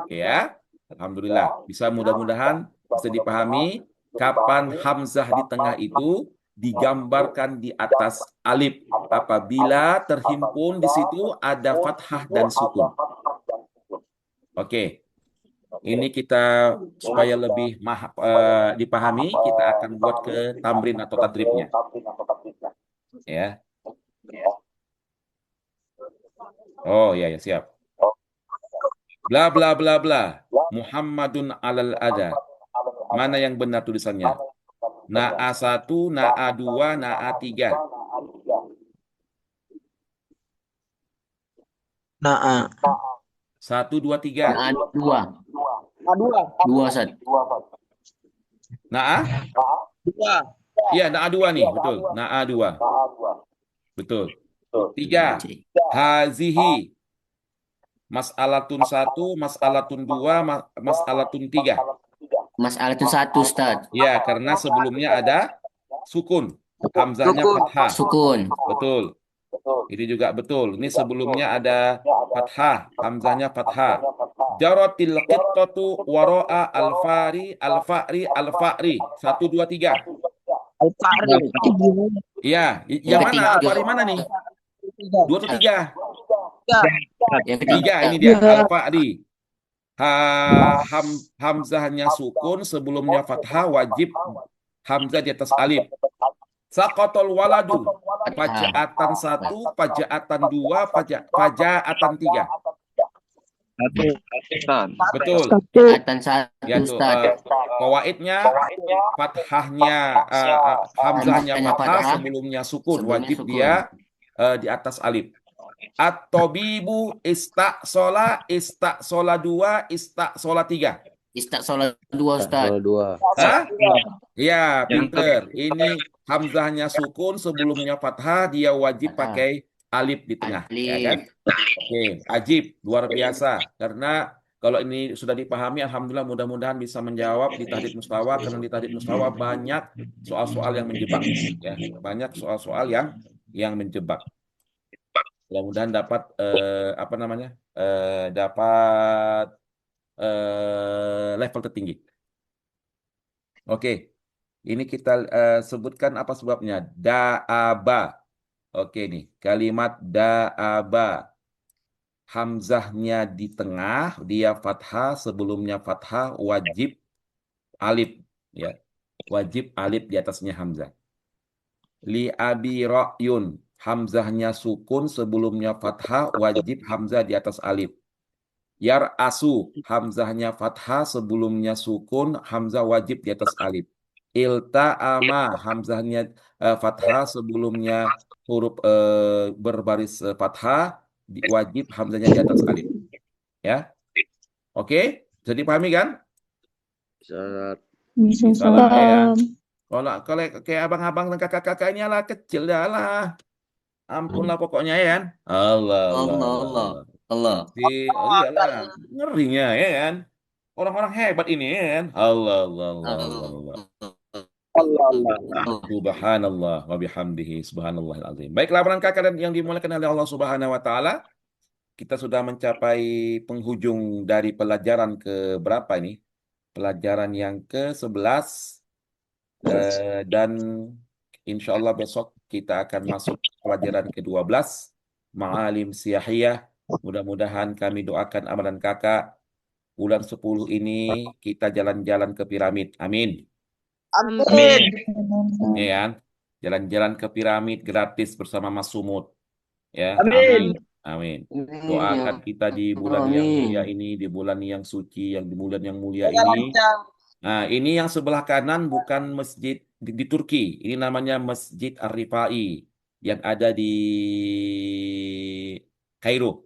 Ya, alhamdulillah. Bisa mudah-mudahan bisa dipahami kapan hamzah di tengah itu digambarkan di atas alif apabila terhimpun di situ ada fathah dan sukun. Oke. Ini kita supaya lebih dipahami, kita akan buat ke tamrin atau tadribnya. Ya. Oh ya, ya siap. Bla bla bla bla. Muhammadun alal ada. Mana yang benar tulisannya? Na'a 1, Na'a 2, Na'a 3. Na'a. 1, 2, 3. Nah, dua. Dua, Ustaz. Na'a? Iya, Na'a 2 nih, betul. Na'a 2. Betul. 3. Hazihi. Mas'alatun 1, mas'alatun 2, mas'alatun 3. Masalah itu 1, Ustaz. Ya, karena sebelumnya ada sukun. Hamzahnya fathah. Sukun. Betul. Ini juga betul. Ini sebelumnya ada fathah. Hamzahnya fathah. Jaratil qittatu wara'a al-fari, al-fa'ri, al-fa'ri. 1, 2, 3. Iya, yang mana? Al-fari mana nih? 2 atau 3? Yang ketiga. 3, ini dia. Al-fa'ri. Hamzahnya sukun, sebelumnya fathah, wajib hamzah di atas alif. Saqatul waladu. Pajaatan 1, pajaatan 2, pajaatan 3. Satu, Ustaz. Betul. Pajaatan 1, Ya tuh, Ustaz. qawaidnya fathahnya hamzahnya fathah, sebelumnya sukun, Sebelumnya wajib sukun. dia di atas alif. At-tabibu istaqsola 2, istaqsola 3. Istak sholat 2, Ustaz. Hah? Ya, pinter. Ini hamzahnya sukun, sebelumnya fathah, dia wajib pakai alif di tengah, ya kan? Alif. Oke, ajib, luar biasa. Karena kalau ini sudah dipahami, alhamdulillah mudah-mudahan bisa menjawab di tahdid mustawa. Karena di tahdid mustawa banyak soal-soal yang menjebak, ya, banyak soal-soal yang menjebak. Mudah-mudahan dapat apa namanya, dapat level tertinggi. Oke, ini kita sebutkan apa sebabnya. Da'aba. Oke nih, kalimat da'aba. Hamzahnya di tengah, dia fathah, sebelumnya fathah, wajib alif, ya. Wajib alif di atasnya hamzah. Li abi ra'yun, hamzahnya sukun, sebelumnya fathah, wajib hamzah di atas alif. Yar asu, hamzahnya fathah, sebelumnya sukun, hamzah wajib di atas alif. Ilta ama, hamzahnya fathah, sebelumnya huruf berbaris fathah, wajib hamzahnya di atas alif. Ya, oke, bisa dipahami kan? Bisa Bisa lah ya. paham. Kalau kayak abang-abang dan kakak-kakak ini lah kecil dah lah. Ampun lah pokoknya ya kan. Allah, Allah, Allah, Allah, Allah, Allah. Allah. Oh iyalah, ngerinya ya kan. Orang-orang hebat ini ya kan. Allah, Allah, Allah, Allah, Allah. Subhanallah wa bihamdihi subhanallahil azim. Baiklah para kakak dan yang dimuliakan oleh Allah Subhanahu wa taala, kita sudah mencapai penghujung dari pelajaran ke berapa ini? Pelajaran yang ke-11 dan insya Allah besok kita akan masuk pelajaran ke-12 Ma'alim Siyahiyah. Mudah-mudahan kami doakan amalan kakak bulan 10 ini kita jalan-jalan ke piramid. Amin. Amin. Ya kan? Jalan-jalan ke piramid gratis bersama Mas Sumut. Ya, Amin. amin. Amin. Doakan kita di bulan yang mulia Amin. ini, di bulan yang suci, yang di bulan yang mulia ini. Nah, ini yang sebelah kanan bukan masjid di Turki. Ini namanya Masjid Ar-Rifai yang ada di Kairo.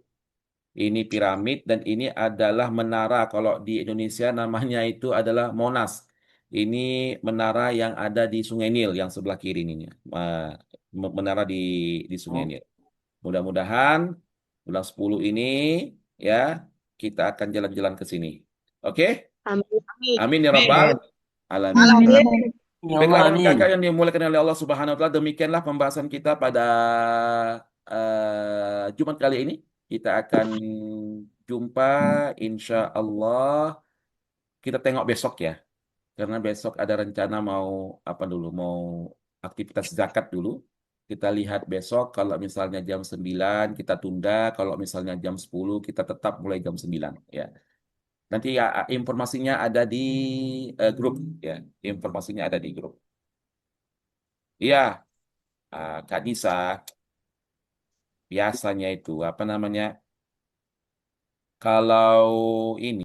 Ini piramid dan ini adalah menara. Kalau di Indonesia namanya itu adalah Monas. Ini menara yang ada di Sungai Nil yang sebelah kiri ini. Menara di Sungai Nil. Mudah-mudahan bulan 10 ini ya kita akan jalan-jalan ke sini. Oke? Amin. Amin ya rabbal alamin. Amin. Ya Baiklah, Allah, para amin. kakak yang dimuliakan oleh Allah Subhanahu wa taala, demikianlah pembahasan kita pada Jumat kali ini. Kita akan jumpa insya Allah. Kita tengok besok ya. Karena besok ada rencana mau apa dulu, mau aktivitas zakat dulu. Kita lihat besok kalau misalnya jam 9 kita tunda, kalau misalnya jam 10 kita tetap mulai jam 9 ya. Nanti ya, informasinya ada di grup ya. Informasinya ada di grup. Iya, Kak Nisa, biasanya itu apa namanya? Kalau ini